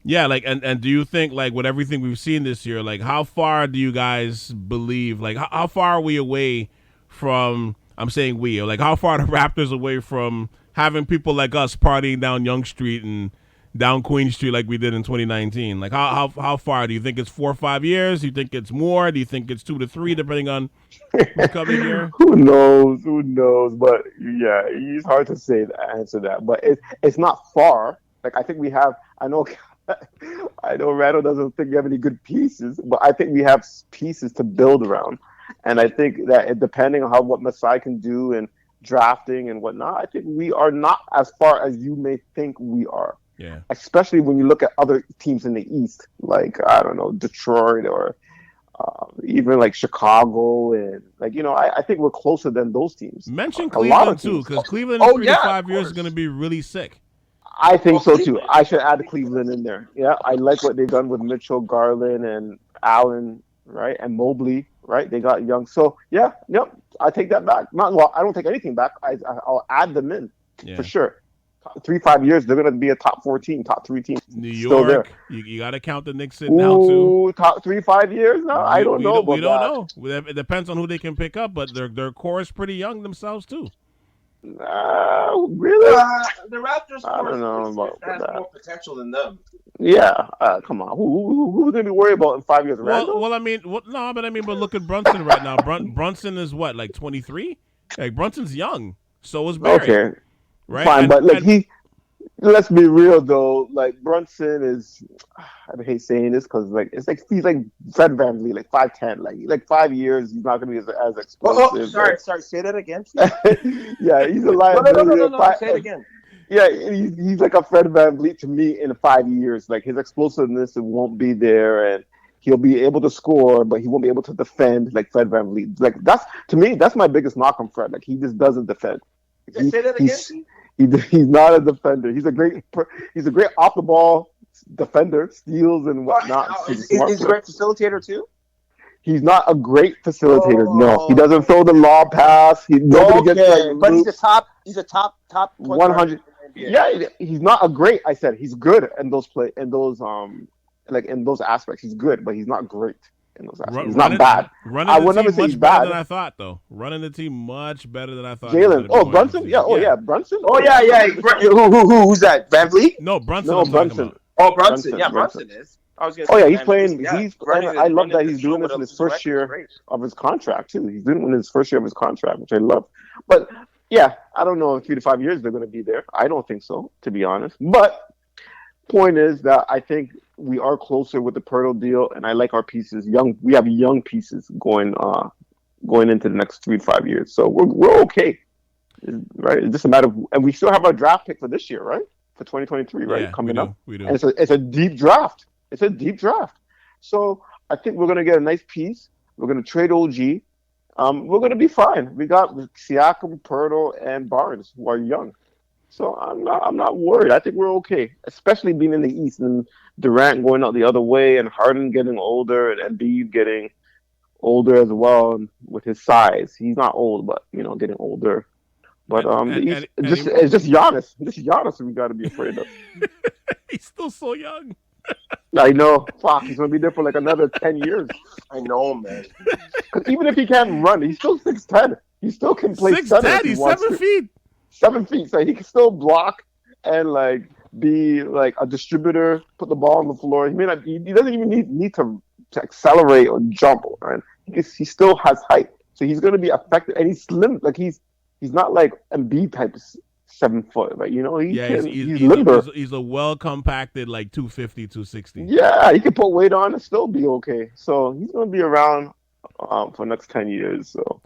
Yeah, like, and do you think, like, with everything we've seen this year, like, how far do you guys believe, like, how far are we away from, I'm saying we, like, how far are the Raptors away from having people like us partying down Young Street and down Queen Street like we did in 2019? Like, how far? Do you think it's 4 or 5 years? Do you think it's more? Do you think it's 2 to 3, depending on who's coming here? Who knows? But yeah, it's hard to answer that. But it's not far. Like, I think we have. I know Randall doesn't think we have any good pieces, but I think we have pieces to build around. And I think that depending on what Masai can do and drafting and whatnot, I think we are not as far as you may think we are. Yeah. Especially when you look at other teams in the East, like, I don't know, Detroit or even like Chicago. And like, I think we're closer than those teams. Mention Cleveland too, because Cleveland in 3 to 5 years is going to be really sick. I think so too. I should add Cleveland in there. Yeah, I like what they've done with Mitchell, Garland, and Allen, right? And Mobley, right? They got young. So, yeah, I take that back. I don't take anything back. I'll add them in for sure. 3-5 years, they're going to be a top 4 team, top 3 team. New York, still there. You got to count the Knicks in now too. Top 3-5 years? No, I don't know. We don't know. It depends on who they can pick up, but their core is pretty young themselves too. Really? The Raptors I don't know about has that. more potential than them. Yeah, come on. Who's going to be worried about in 5 years? But look at Brunson right now. Brunson is what, like 23? Like, Brunson's young. So is Barry. Okay. Right? Fine, but let's be real though. Like, Brunson is, I hate saying this because he's like Fred VanVleet, like 5'10", like 5 years he's not going to be as explosive. Sorry, say that again. Yeah, he's a liability. No, say it again. Yeah, he's like a Fred VanVleet to me in 5 years. Like, his explosiveness won't be there, and he'll be able to score, but he won't be able to defend like Fred VanVleet. Like, that's my biggest knock on Fred. Like, he just doesn't defend. Say that again. He's not a defender. He's a great off the ball defender, steals and whatnot. He's a great facilitator too. He's not a great facilitator. No, he doesn't throw the lob pass. Nobody gets but he's a top 100. Yeah, he's not a great. I said he's good in those like in those aspects. He's good, but he's not great in those aspects. He's not bad. I would never say he's bad. Than I thought, though. Running the team much better than I thought. Jalen. Oh, Brunson. Yeah. Oh, yeah. Brunson. Oh, yeah. Who's that? VanVleet? No, Brunson. No, Brunson. Oh, Brunson. Yeah, Brunson is. I was gonna say, oh yeah, he's playing. Yeah, I love that he's doing this in his first year of his contract too. He's doing it in his first year of his contract, which I love. But yeah, I don't know in 3 to 5 years they're going to be there. I don't think so, to be honest. But point is that I think we are closer with the Poeltl deal, and I like our pieces. We have young pieces going into the next 3 to 5 years, so we're okay, right? It's just a matter of, and we still have our draft pick for this year, right? For 2023, right? Yeah, coming up. We do. And it's a deep draft. It's a deep draft. So I think we're going to get a nice piece. We're going to trade OG. We're going to be fine. We got Siakam, Poeltl, and Barnes, who are young. So I'm not worried. I think we're okay, especially being in the East and Durant going out the other way and Harden getting older and Embiid getting older as well with his size. He's not old, but, getting older. But it's just Giannis. Just Giannis we got to be afraid of. He's still so young. I know. Fuck, he's going to be there for like another 10 years. I know, man. Because even if he can't run, he's still 6'10". He still can play 6'10". He's 7 feet. 7 feet. So he can still block and be a distributor, put the ball on the floor. He doesn't even need to accelerate or jump, right? He still has height. So he's going to be effective. And he's slim. He's not like Embiid type of 7 foot, right? He's limber. He's a well compacted 250, 260. Yeah, he can put weight on and still be okay. So he's going to be around for the next 10 years. So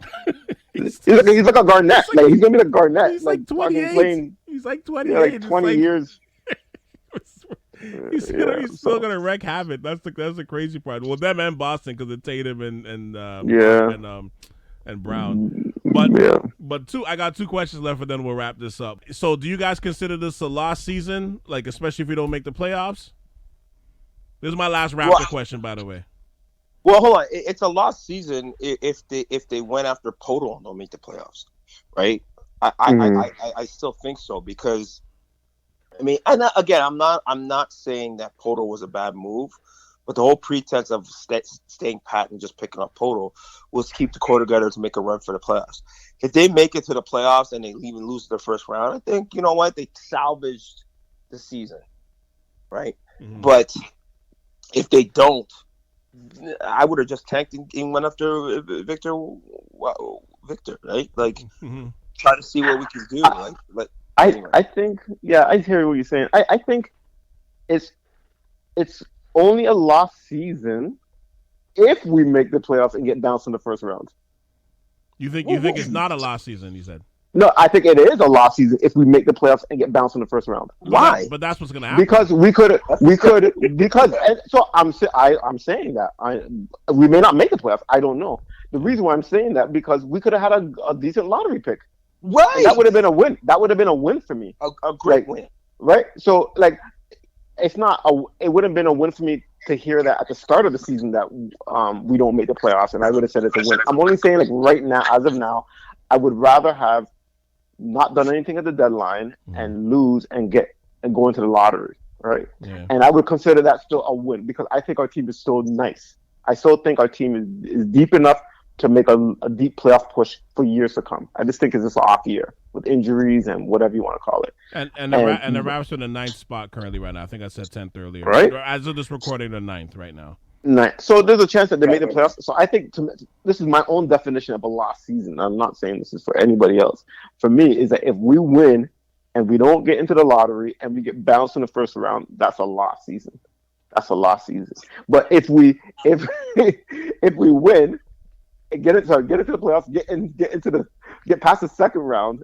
he's like a Garnett. He's going to be like Garnett. He's like 28. He's like 28. 20 years. He's still gonna wreak havoc. That's the crazy part. Well, them and Boston because of Tatum and Brown. But I got 2 questions left, and then we'll wrap this up. So, do you guys consider this a lost season? Especially if we don't make the playoffs? This is my last Raptor question, by the way. Well, hold on. It's a lost season if they went after Poeltl and don't make the playoffs, right? I still think so because, I'm not saying that Poeltl was a bad move. But the whole pretense of staying pat and just picking up Poeltl was keep the core together to make a run for the playoffs. If they make it to the playoffs and they even lose the first round, I think, you know what, they salvaged the season, right? Mm-hmm. But if they don't, I would have just tanked and went after Victor, right? Try to see what we can do. Anyway. I think, I hear what you're saying. I think it's only a lost season if we make the playoffs and get bounced in the first round. You think it's not a lost season? You said. No, I think it is a lost season if we make the playoffs and get bounced in the first round. Why? But that's what's going to happen. Because so I'm saying that we may not make the playoffs. I don't know. The reason why I'm saying that because we could have had a decent lottery pick. Right. And that would have been a win. That would have been a win for me. A great win. Right. So it would have been a win for me to hear that at the start of the season that we don't make the playoffs, and I would have said it's a win. I'm only saying right now, as of now, I would rather have not done anything at the deadline and lose and go into the lottery, right? Yeah. And I would consider that still a win because I think our team is still nice. I still think our team is deep enough to make a deep playoff push for years to come. I just think it's just an off year with injuries and whatever you want to call it. And the Raps are in the 9th spot currently right now. I think I said 10th earlier. Right. As of this recording, the 9th right now. 9th. So there's a chance that they make the playoffs. So I think this is my own definition of a lost season. I'm not saying this is for anybody else. For me, is that if we win and we don't get into the lottery and we get bounced in the first round, that's a lost season. That's a lost season. But if we win, get into the playoffs, get past the second round,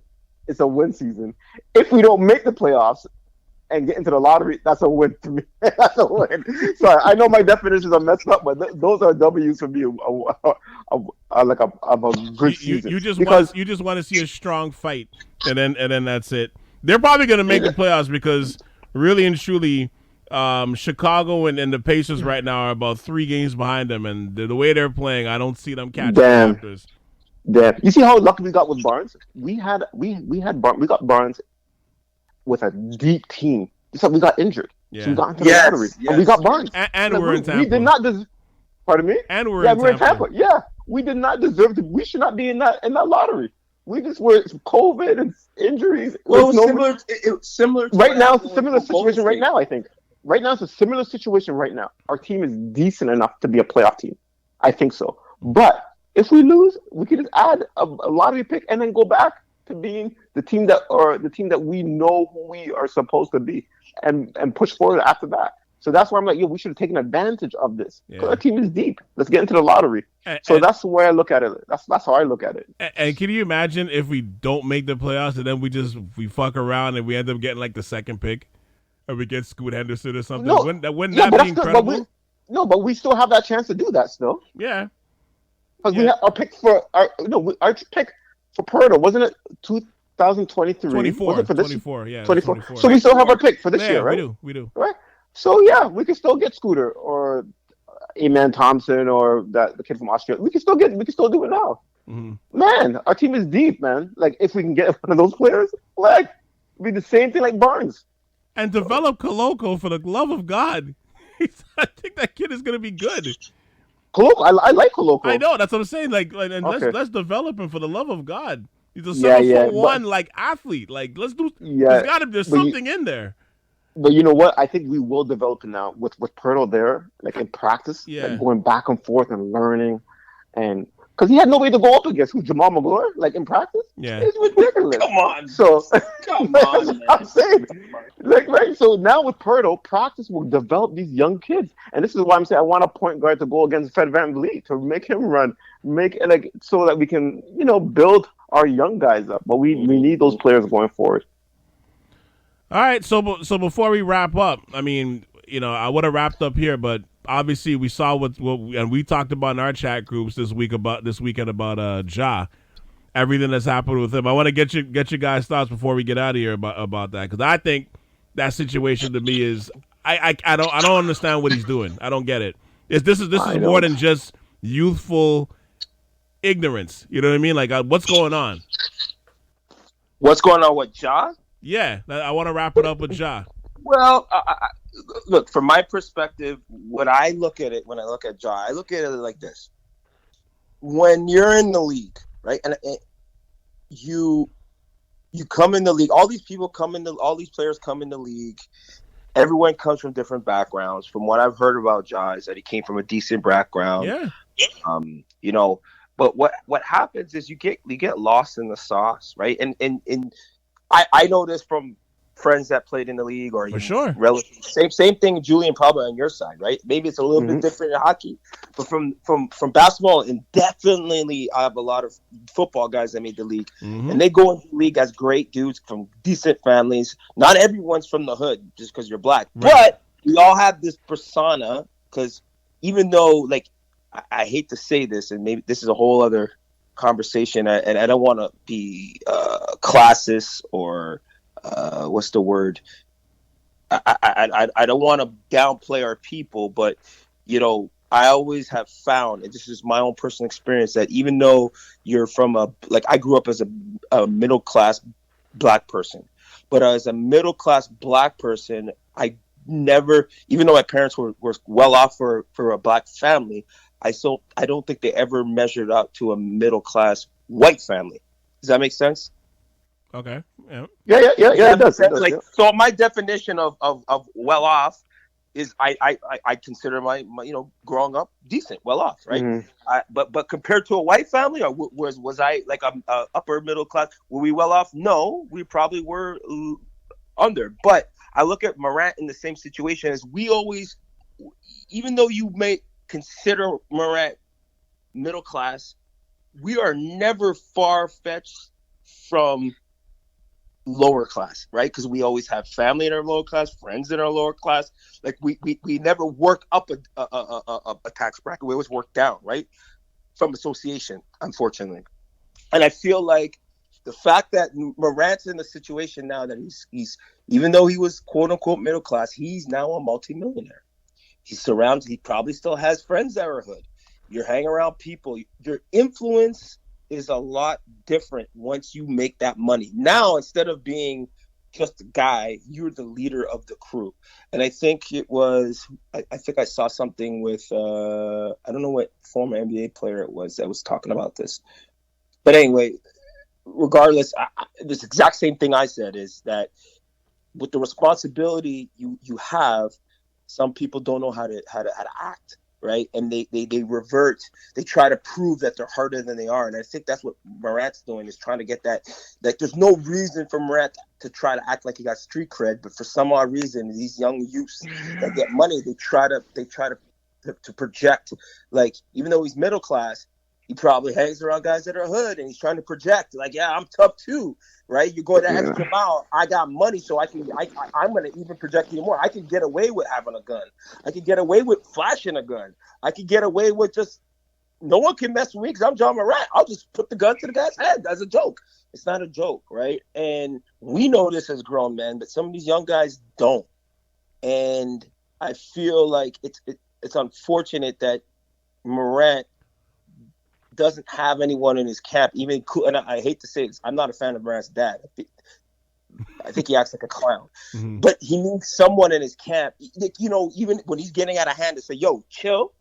it's a win season. If we don't make the playoffs and get into the lottery, that's a win to me. That's a win. Sorry, I know my definitions are messed up, but those are W's for me of a good season. You just want to see a strong fight, and then that's it. They're probably going to make the playoffs because really and truly, Chicago and the Pacers right now are about 3 games behind them, and the way they're playing, I don't see them catching the Raptors. Damn. You see how lucky we got with Barnes? We got Barnes with a deep team. So we got injured. Yeah. So we got into the lottery. And we got Barnes. And we're in Tampa. We did not pardon me? And we're in Tampa. Yeah. We did not deserve to. We should not be in that lottery. We just were COVID and injuries. Well, similar. Right now, it's a similar situation. Right now, I think. Right now, it's a similar situation. Right now, our team is decent enough to be a playoff team. I think so. But if we lose, we can just add a lottery pick and then go back to being the team that we know who we are supposed to be, and push forward after that. So that's why I'm like, we should have taken advantage of this. Yeah. Our team is deep. Let's get into the lottery. So that's the way I look at it. That's how I look at it. And can you imagine if we don't make the playoffs and then we fuck around and we end up getting like the second pick, or we get Scoot Henderson or something? Wouldn't that be incredible? But we still have that chance to do that still. Yeah. Because we have our pick our pick for Poeltl, wasn't it 2023? 24. Was it for this? 24, yeah. 24. So we still have our pick for this year, right? We do. Right? So, we can still get Scooter or Amen Thompson or the kid from Australia. We can still do it now. Mm-hmm. Man, our team is deep, man. Like, if we can get one of those players, like, it'd be the same thing like Barnes. And develop Koloko, for the love of God. I think that kid is going to be good. Koloko, I like Koloko. I know, that's what I'm saying. Let's develop him, for the love of God. He's a 7-4-1 athlete. Like, let's do. There's something in there. But you know what? I think we will develop it now with Poeltl there, like in practice, like going back and forth and learning, and because he had nobody to go up against. Who, Jamal McGlure? Like in practice, it's ridiculous. Come on, come on. I'm saying, right. So now with Poeltl, practice will develop these young kids, and this is why I'm saying I want a point guard to go against Fred VanVleet to make him run, so that we can build our young guys up. But we need those players going forward. All right, so before we wrap up, I mean, I would have wrapped up here, but obviously we saw what and we talked about in our chat groups this weekend about Ja, everything that's happened with him. I want to get your guys' thoughts before we get out of here about that, because I think that situation to me is I don't understand what he's doing. I don't get it. This is more than just youthful ignorance. You know what I mean? Like, what's going on? What's going on with Ja? Yeah, I want to wrap it up with Ja. Well, look, from my perspective, when I look at Ja, I look at it like this. When you're in the league, right, and you come in the league, all these players come in the league, everyone comes from different backgrounds. From what I've heard about Ja is that he came from a decent background. Yeah. But what happens is you get lost in the sauce, right? And I know this from friends that played in the league, or for sure, relatives. Same thing, Julian, probably on your side, right? Maybe it's a little bit different in hockey, but from basketball, and definitely I have a lot of football guys that made the league, and they go into the league as great dudes from decent families. Not everyone's from the hood just because you're black, right. But we all have this persona. Because even though, like, I hate to say this, and maybe this is a whole other conversation, and I don't want to be classist or what's the word? I don't want to downplay our people, but I always have found, and this is my own personal experience, that even though you're from I grew up as a middle class black person, but as a middle class black person, I never, even though my parents were well off for a black family, I don't think they ever measured up to a middle class white family. Does that make sense? Okay. Yeah. It does. So my definition of well off is I consider my growing up decent, well off, right? Mm-hmm. But compared to a white family, or was I like a upper middle class? Were we well off? No, we probably were under. But I look at Morant in the same situation as we always, even though you may consider Morant middle class, we are never far-fetched from lower class, right? Because we always have family in our lower class, friends in our lower class. Like we never work up a tax bracket. We always work down, right? From association, unfortunately. And I feel like the fact that Morant's in the situation now that he's even though he was quote unquote middle class, he's now a multimillionaire. He probably still has friends that are hood. You're hanging around people. Your influence is a lot different once you make that money. Now, instead of being just a guy. You're the leader of the crew. And I think it was, I think I saw something with, I don't know what former NBA player it was that was talking about this. But anyway, regardless, this exact same thing I said is that with the responsibility you have, some people don't know how to act, right? And they revert. They try to prove that they're harder than they are. And I think that's what Morant's doing, is trying to get that. Like, there's no reason for Morant to try to act like he got street cred, but for some odd reason, these young youths that get money, they try to project, like, even though he's middle class, he probably hangs around guys that are hood, and he's trying to project, like, yeah, I'm tough too, right? You go that extra mile. I got money, so I'm going to even project you more. I can get away with having a gun. I can get away with flashing a gun. I can get away with just, no one can mess with me because I'm Ja Morant. I'll just put the gun to the guy's head as a joke. It's not a joke, right? And we know this as grown men, but some of these young guys don't. And I feel like it's unfortunate that Morant doesn't have anyone in his camp, even cool. And I hate to say this, I'm not a fan of Morant's dad. I think he acts like a clown. Mm-hmm. But he needs someone in his camp, you know, even when he's getting out of hand, to say, yo, chill,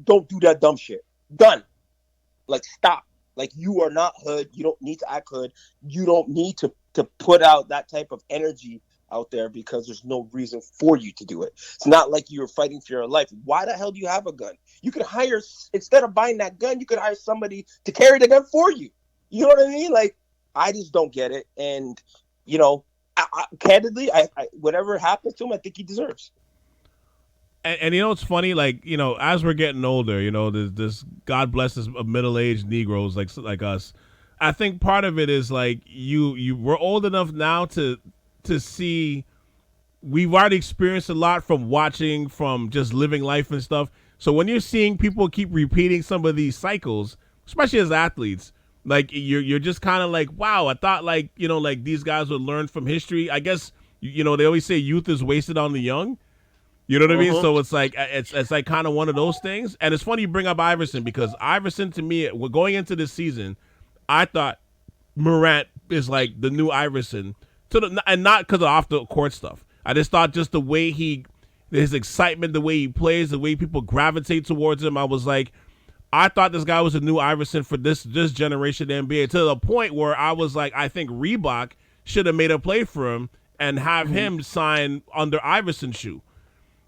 don't do that dumb shit. Done. Like, stop. Like, you are not hood. You don't need to act hood. You don't need to put out that type of energy out there because there's no reason for you to do it. It's not like you're fighting for your life. Why the hell do you have a gun? You could hire, instead of buying that gun, you could hire somebody to carry the gun for you. You know what I mean? Like, I just don't get it. And, you know, candidly, whatever happens to him, I think he deserves. And you know, it's funny, like, you know, as we're getting older, you know, this God bless us, middle-aged Negroes like us. I think part of it is like we're old enough now to see, we've already experienced a lot from watching, from just living life and stuff. So when you're seeing people keep repeating some of these cycles, especially as athletes, like you're just kind of like, wow, I thought, like, you know, like these guys would learn from history. I guess, you know, they always say youth is wasted on the young. You know what I mean? So it's like kind of one of those things. And it's funny you bring up Iverson, because Iverson, to me, going into this season, I thought Morant is like the new Iverson. And not because of off the court stuff. I just thought just the way his excitement, the way he plays, the way people gravitate towards him. I was like, I thought this guy was a new Iverson for this generation of the NBA, to the point where I was like, I think Reebok should have made a play for him and have him sign under Iverson's shoe.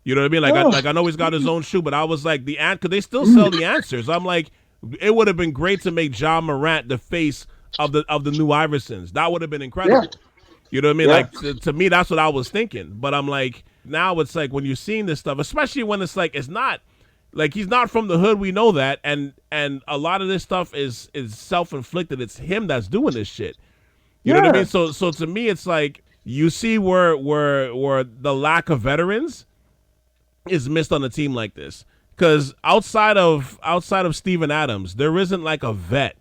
You know what I mean? Like I know he's got his own shoe, but I was like, because they still sell the answers. I'm like, it would have been great to make Ja Morant the face of the new Iversons. That would have been incredible. Yeah. You know what I mean? Yeah. Like, to me, that's what I was thinking. But I'm like, now it's like when you're seeing this stuff, especially when it's like, it's not, like, he's not from the hood. We know that. And a lot of this stuff is self-inflicted. It's him that's doing this shit. You know what I mean? So to me, it's like, you see where the lack of veterans is missed on a team like this. Because outside of Steven Adams, there isn't like a vet.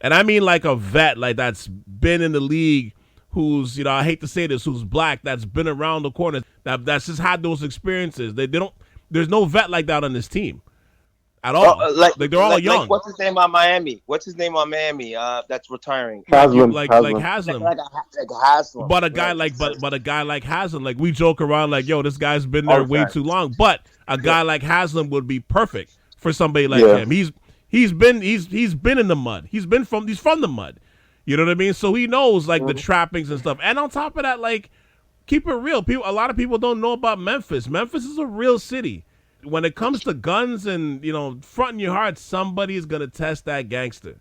And I mean like a vet, like that's been in the league, who's, you know, I hate to say this, who's black, that's been around the corner, that's just had those experiences. They don't. There's no vet like that on this team at all. Like they're all young. Like, what's his name on Miami? That's retiring. Haslam. Like Haslam. Like Haslam. But a guy but a guy like Haslam, like, we joke around like, yo, this guy's been there way too long. But a guy like Haslam would be perfect for somebody like him. He's been in the mud. He's from the mud. You know what I mean? So he knows, like, the trappings and stuff. And on top of that, like, keep it real. A lot of people don't know about Memphis. Memphis is a real city. When it comes to guns and, you know, fronting your heart, somebody's going to test that gangster.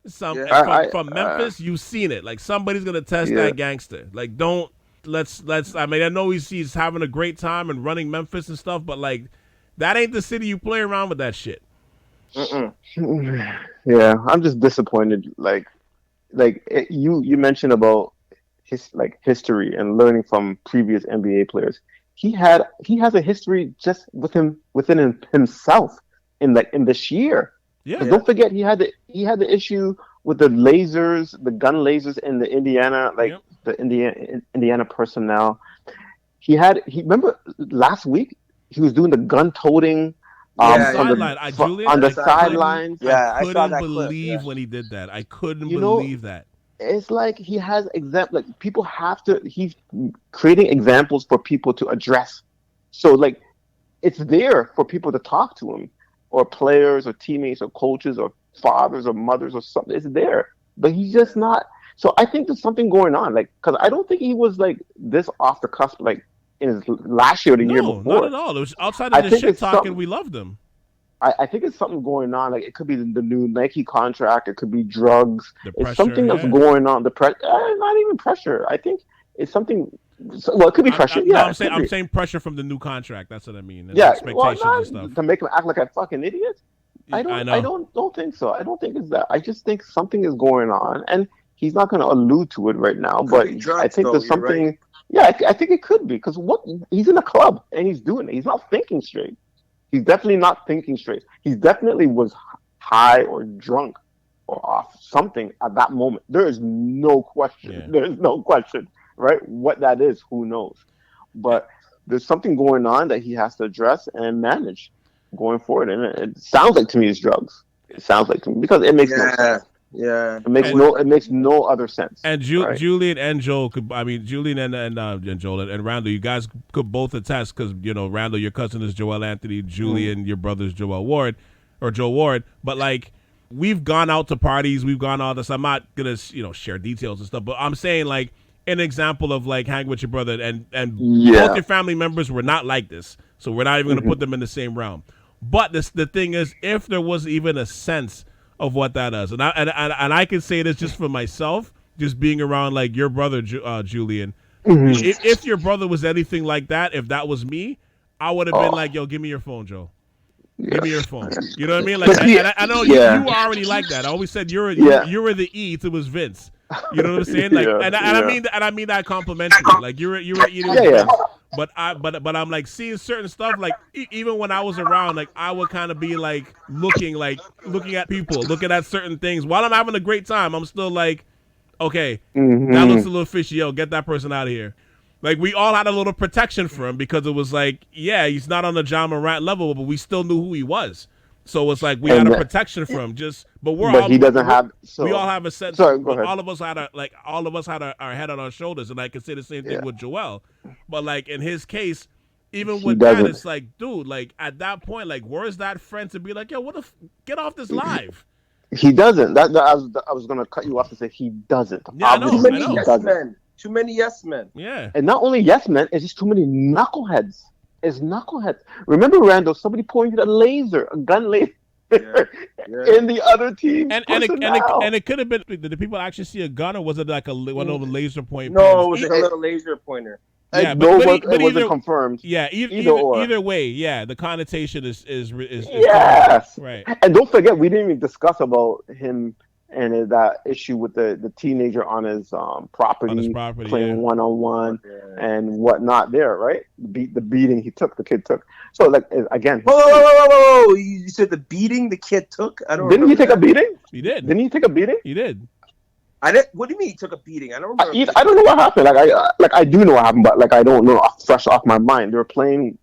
From Memphis, you've seen it. Like, somebody's going to test that gangster. Like, I mean, I know he's having a great time and running Memphis and stuff, but, like, that ain't the city you play around with that shit. Yeah, I'm just disappointed. You mentioned about history and learning from previous NBA players. He has a history just within himself in this year. Yeah. Don't forget he had the issue with the gun lasers in the Indiana, the Indiana personnel. Remember last week he was doing the gun toting on the sidelines. I couldn't believe when he did that. I couldn't believe that. it's like he has like people have to. He's creating examples for people to address. So like, it's there for people to talk to him, or players, or teammates, or coaches, or fathers, or mothers, or something. It's there, but he's just not. So I think there's something going on, like, because I don't think he was like this off the cusp, like in his last year or the year before. No, not at all. It was outside of the shit talking. We loved him. I think it's something going on. Like, it could be the new Nike contract. It could be drugs. It's something that's going on. The pressure, not even pressure. I think it's something. Well, it could be pressure. I'm saying pressure from the new contract. That's what I mean. Expectations and stuff. To make him act like a fucking idiot. I don't think so. I don't think it's that. I just think something is going on, and he's not going to allude to it right now. But I think there's something. Right. Yeah, I think it could be, because he's in a club and he's doing it. He's not thinking straight. He's definitely not thinking straight. He definitely was high or drunk or off something at that moment. There is no question. Yeah. There is no question, right? What that is, who knows? But there's something going on that he has to address and manage going forward. And it sounds like to me it's drugs. It sounds like to me, because it makes no sense. Yeah, it makes no other sense. And right? Julian and Joel Julian and Joel and Randall, you guys could both attest, because Randall, your cousin is Joel Anthony, Julian, your brother's Joel Ward, or Joe Ward. But like, we've gone out to parties, we've gone all this. I'm not gonna share details and stuff, but I'm saying like an example of like hanging with your brother, and both your family members were not like this, so we're not even gonna put them in the same realm. But the thing is, if there was even a sense of what that is, and I can say this just for myself, just being around like your brother, Julian. If your brother was anything like that, if that was me, I would have been like, "Yo, give me your phone, Joe. Give me your phone." You know what I mean? Like, I know you were already like that. I always said you were the E to his Vince. You know what I'm saying? Like, I mean that complimentary. Like, you were eating. Yeah. But I'm like seeing certain stuff, like even when I was around, like I would kind of be like looking at people, looking at certain things while I'm having a great time. I'm still like, okay, that looks a little fishy. Yo, get that person out of here. Like, we all had a little protection for him, because it was like, yeah, he's not on the Ja Morant level, but we still knew who he was. So it's like we had a protection for him. He doesn't have. So, we all have a sense. Sorry, go ahead. All of us had our head on our shoulders, and I can say the same thing with Joel. But like in his case, even with that, it's like, dude, like at that point, like where's that friend to be like, yo, get off this live? He doesn't. I was gonna cut you off and say he doesn't. Yeah, I know. Too many yes men. Yeah. And not only yes men, it's just too many knuckleheads. It's knuckleheads. Remember, Randall, somebody pointed a gun laser in the other team. And it could have been, did the people actually see a gun, or was it like one of the laser point? No, it was like a little laser pointer. Yeah, it wasn't confirmed. Yeah, either way, yeah, the connotation is yes, right. And don't forget, we didn't even discuss about him and that issue with the teenager on his property playing one-on-one and whatnot there, right? The beating the kid took. So like, again, whoa! You said the beating the kid took? I don't. Didn't he take a beating? He did. Didn't he take a beating? He did. I didn't. What do you mean he took a beating? I don't remember. I don't know what happened. Like I do know what happened, but like I don't know fresh off my mind. They're playing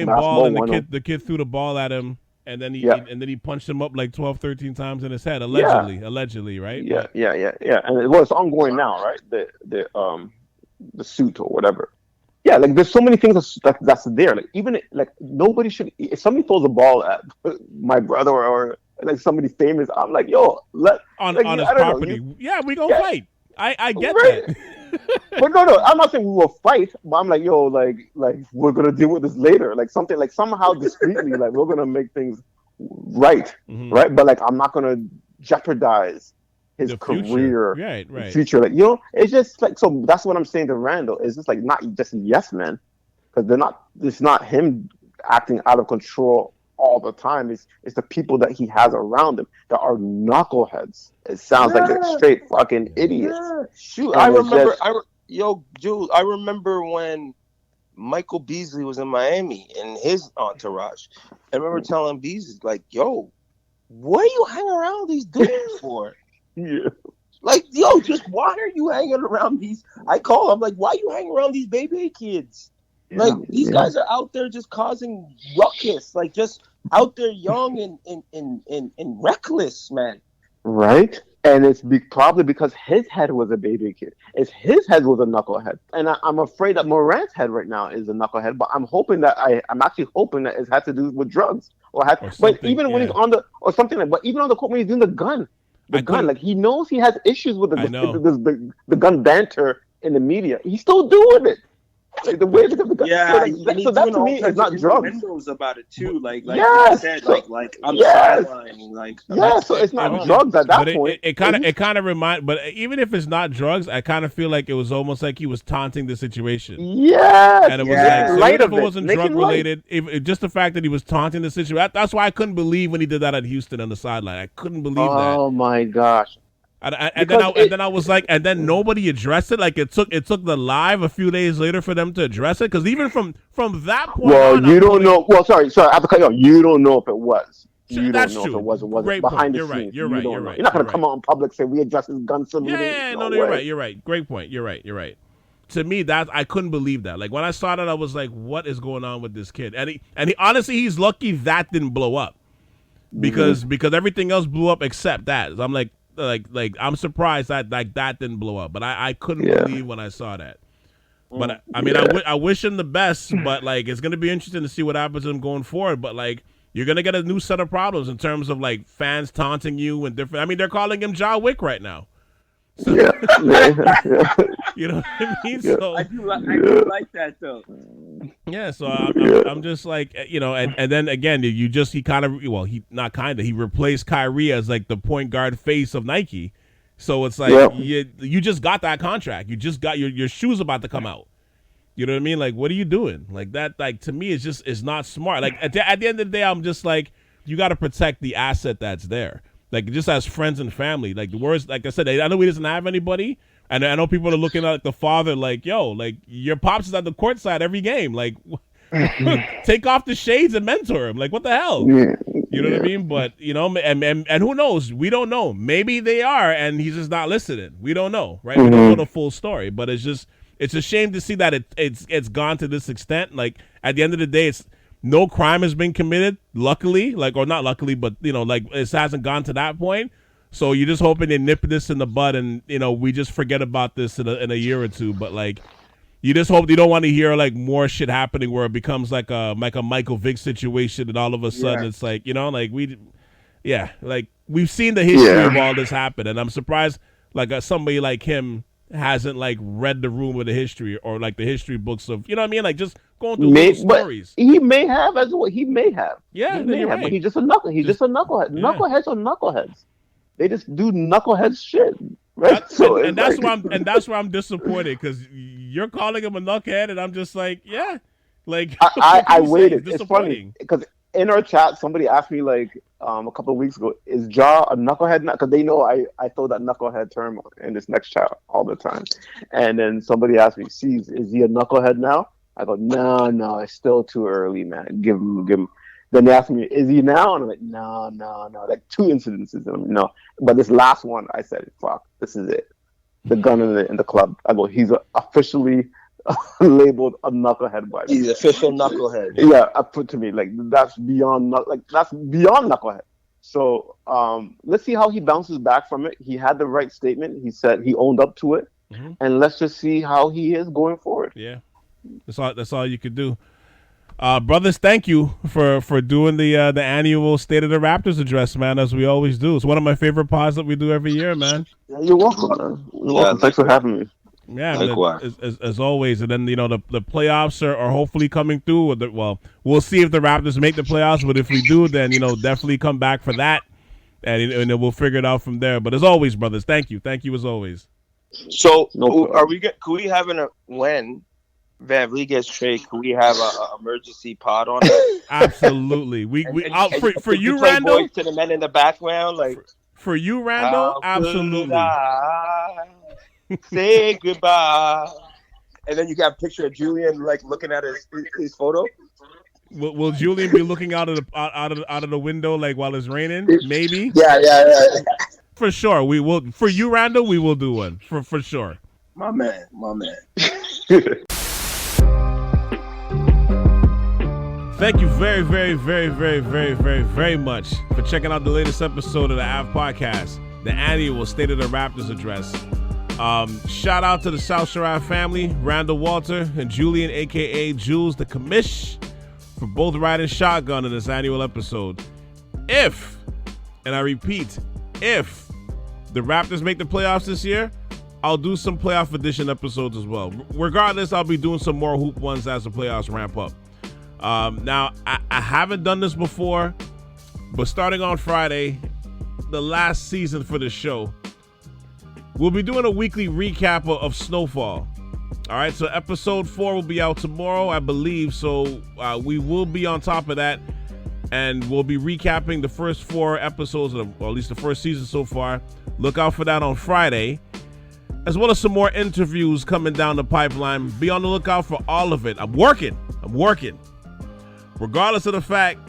ball, and the kid threw the ball at him, and then he punched him up like 12, 13 times in his head, allegedly, right? Yeah. And it's ongoing now, right? The suit or whatever. Yeah, like there's so many things that's there. Like even like nobody should. If somebody throws a ball at my brother or like somebody famous, I'm like, yo, on his property. We gonna fight. I get that. But no, I'm not saying we will fight, but I'm like, yo, like we're gonna deal with this later, like something like somehow discreetly, like we're gonna make things right, right? But like I'm not gonna jeopardize his career, right, future. Like it's just like so. That's what I'm saying to Randall. It's just like not just yes men, because they're not. It's not him acting out of control all the time. It's the people that he has around him that are knuckleheads. It sounds like they're straight fucking idiots. Shoot, I remember. Jules, I remember when Michael Beasley was in Miami and his entourage. I remember telling Beasley, like, yo, what are you hanging around these dudes for? Yeah. Like, yo, just why are you hanging around these? I call him like, why are you hanging around these baby kids? Like these guys are out there just causing ruckus, like just out there young and reckless, man. Right? And it's probably because his head was a baby kid. It's his head was a knucklehead, and I'm afraid that Morant's head right now is a knucklehead. But I'm hoping that I'm actually hoping that it had to do with drugs But even when he's on the or something like, but even on the court when he's doing the gun, like he knows he has issues with the gun banter in the media. He's still doing it. Like the way the gun. Yeah, so that to me is not drugs. Windows about it too, like yes, you said, like I'm sidelining, like so it's not drugs at that point. It kind of remind, but even if it's not drugs, I kind of feel like it was almost like he was taunting the situation. Yes, and it was like, so even if it wasn't drug related, just the fact that he was taunting the situation. That's why I couldn't believe when he did that at Houston on the sideline. I couldn't believe that. Oh my gosh. And then I was like, and then nobody addressed it. Like it took the live a few days later for them to address it. Because even from that point, you don't know. Well, sorry, I have to cut you off. You don't know if it was. You That's don't know true. if it was. It wasn't Great behind point. the scenes. You're right. You're not going to come out in public and say we addressed his gun saluting. You're right. Great point. You're right. To me, that I couldn't believe that. Like when I saw that, I was like, "What is going on with this kid?" And he honestly, he's lucky that didn't blow up, because everything else blew up except that. I'm like I'm surprised that that didn't blow up, but I couldn't believe when I saw that. But I mean, I wish him the best, but like it's gonna be interesting to see what happens to him going forward. But like you're gonna get a new set of problems in terms of like fans taunting you and different. I mean, they're calling him Ja Wick right now. So, you know what I mean? So I do like that though. Yeah, so I'm just like, you know, and then again, he replaced Kyrie as like the point guard face of Nike. So it's like you just got that contract. You just got your shoes about to come out. You know what I mean? Like, what are you doing? Like that, like to me, it's not smart. Like at the end of the day, I'm just like, you got to protect the asset that's there. Like just as friends and family. Like the words, like I said, I know he doesn't have anybody. And I know people are looking at the father like, yo, like your pops is at the court side every game. Like, take off the shades and mentor him. Like, what the hell? You know what I mean? But, you know, and who knows? We don't know. Maybe they are, and he's just not listening. We don't know, right? We don't know the full story. But it's a shame to see that it's gone to this extent. Like, at the end of the day, no crime has been committed, luckily. Like, or not luckily, but, you know, like, it hasn't gone to that point. So you're just hoping they nip this in the bud, and you know we just forget about this in a year or two. But like, you just hope you don't want to hear like more shit happening where it becomes like a Michael Vick situation, and all of a sudden it's like, you know, like we've seen the history of all this happen, and I'm surprised like somebody like him hasn't like read the room of the history or like the history books of, you know what I mean, like just going through little stories. He may have as well. He may have. Yeah, he may have, but he's just a knucklehead. He's just a knucklehead. Yeah. Knuckleheads are knuckleheads. They just do knucklehead shit, right? That's where I'm disappointed, because you're calling him a knuckhead, and I'm just like, yeah, like I waited. It's funny because in our chat somebody asked me like a couple of weeks ago, is Ja a knucklehead? Because they know I throw that knucklehead term in this next chat all the time, and then somebody asked me, "Is he a knucklehead now?" I go, no, it's still too early, man. Give him. Then they asked me, is he now? And I'm like, no. Like 2 incidences. And I'm, no. But this last one, I said, fuck, this is it. The gun in the club. I go, he's officially labeled a knucklehead by me. He's official knucklehead. Yeah, I put to me, like, that's beyond knucklehead. So let's see how he bounces back from it. He had the right statement. He said he owned up to it. Mm-hmm. And let's just see how he is going forward. Yeah. That's all you could do. Brothers, thank you for doing the annual State of the Raptors address, man, as we always do. It's one of my favorite pods that we do every year, man. Yeah, you're welcome. Thanks for having me. Yeah, as always. And then, you know, the playoffs are hopefully coming through. Well, we'll see if the Raptors make the playoffs, but if we do, then, you know, definitely come back for that, and then we'll figure it out from there. But as always, brothers, thank you as always. So, could we have when VanVleet gets traded, can we have an emergency pod on it? Absolutely. For you, Randall. To the men in the background, like for you, Randall. Absolutely. Say goodbye. And then you got a picture of Julian like looking at his photo. Will Julian be looking out of the window like while it's raining? Maybe. Yeah. For sure, we will. For you, Randall, we will do one for sure. My man. Thank you very, very, very, very, very, very, very much for checking out the latest episode of the Ave Podcast. the annual State of the Raptors Address. Shout out to the South Shore family, Randall Walter and Julian, a.k.a. Jules the Commish, for both riding shotgun in this annual episode. If, and I repeat, if the Raptors make the playoffs this year, I'll do some playoff edition episodes as well. Regardless, I'll be doing some more hoop ones as the playoffs ramp up. Now, I haven't done this before, but starting on Friday, the last season for the show, we'll be doing a weekly recap of Snowfall. All right, so episode 4 will be out tomorrow, I believe. So we will be on top of that, and we'll be recapping the first 4 episodes, or at least the first season so far. Look out for that on Friday, as well as some more interviews coming down the pipeline. Be on the lookout for all of it. I'm working. Regardless of the fact,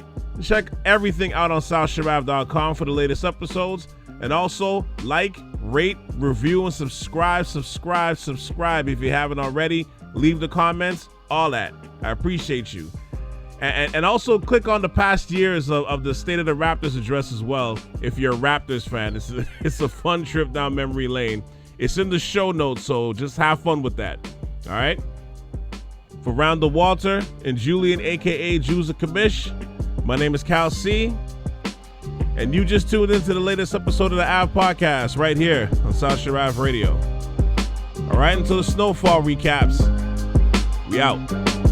check everything out on SouthShirav.com for the latest episodes. And also, like, rate, review, and subscribe if you haven't already. Leave the comments, all that. I appreciate you. And also click on the past years of the State of the Raptors Address as well if you're a Raptors fan. It's a fun trip down memory lane. It's in the show notes, so just have fun with that. All right? For Randall Walter and Julian, a.k.a. Jules the Commish, my name is Cal C. And you just tuned into the latest episode of the Ave Podcast right here on South Shirav Radio. All right, until the Snowfall recaps, we out.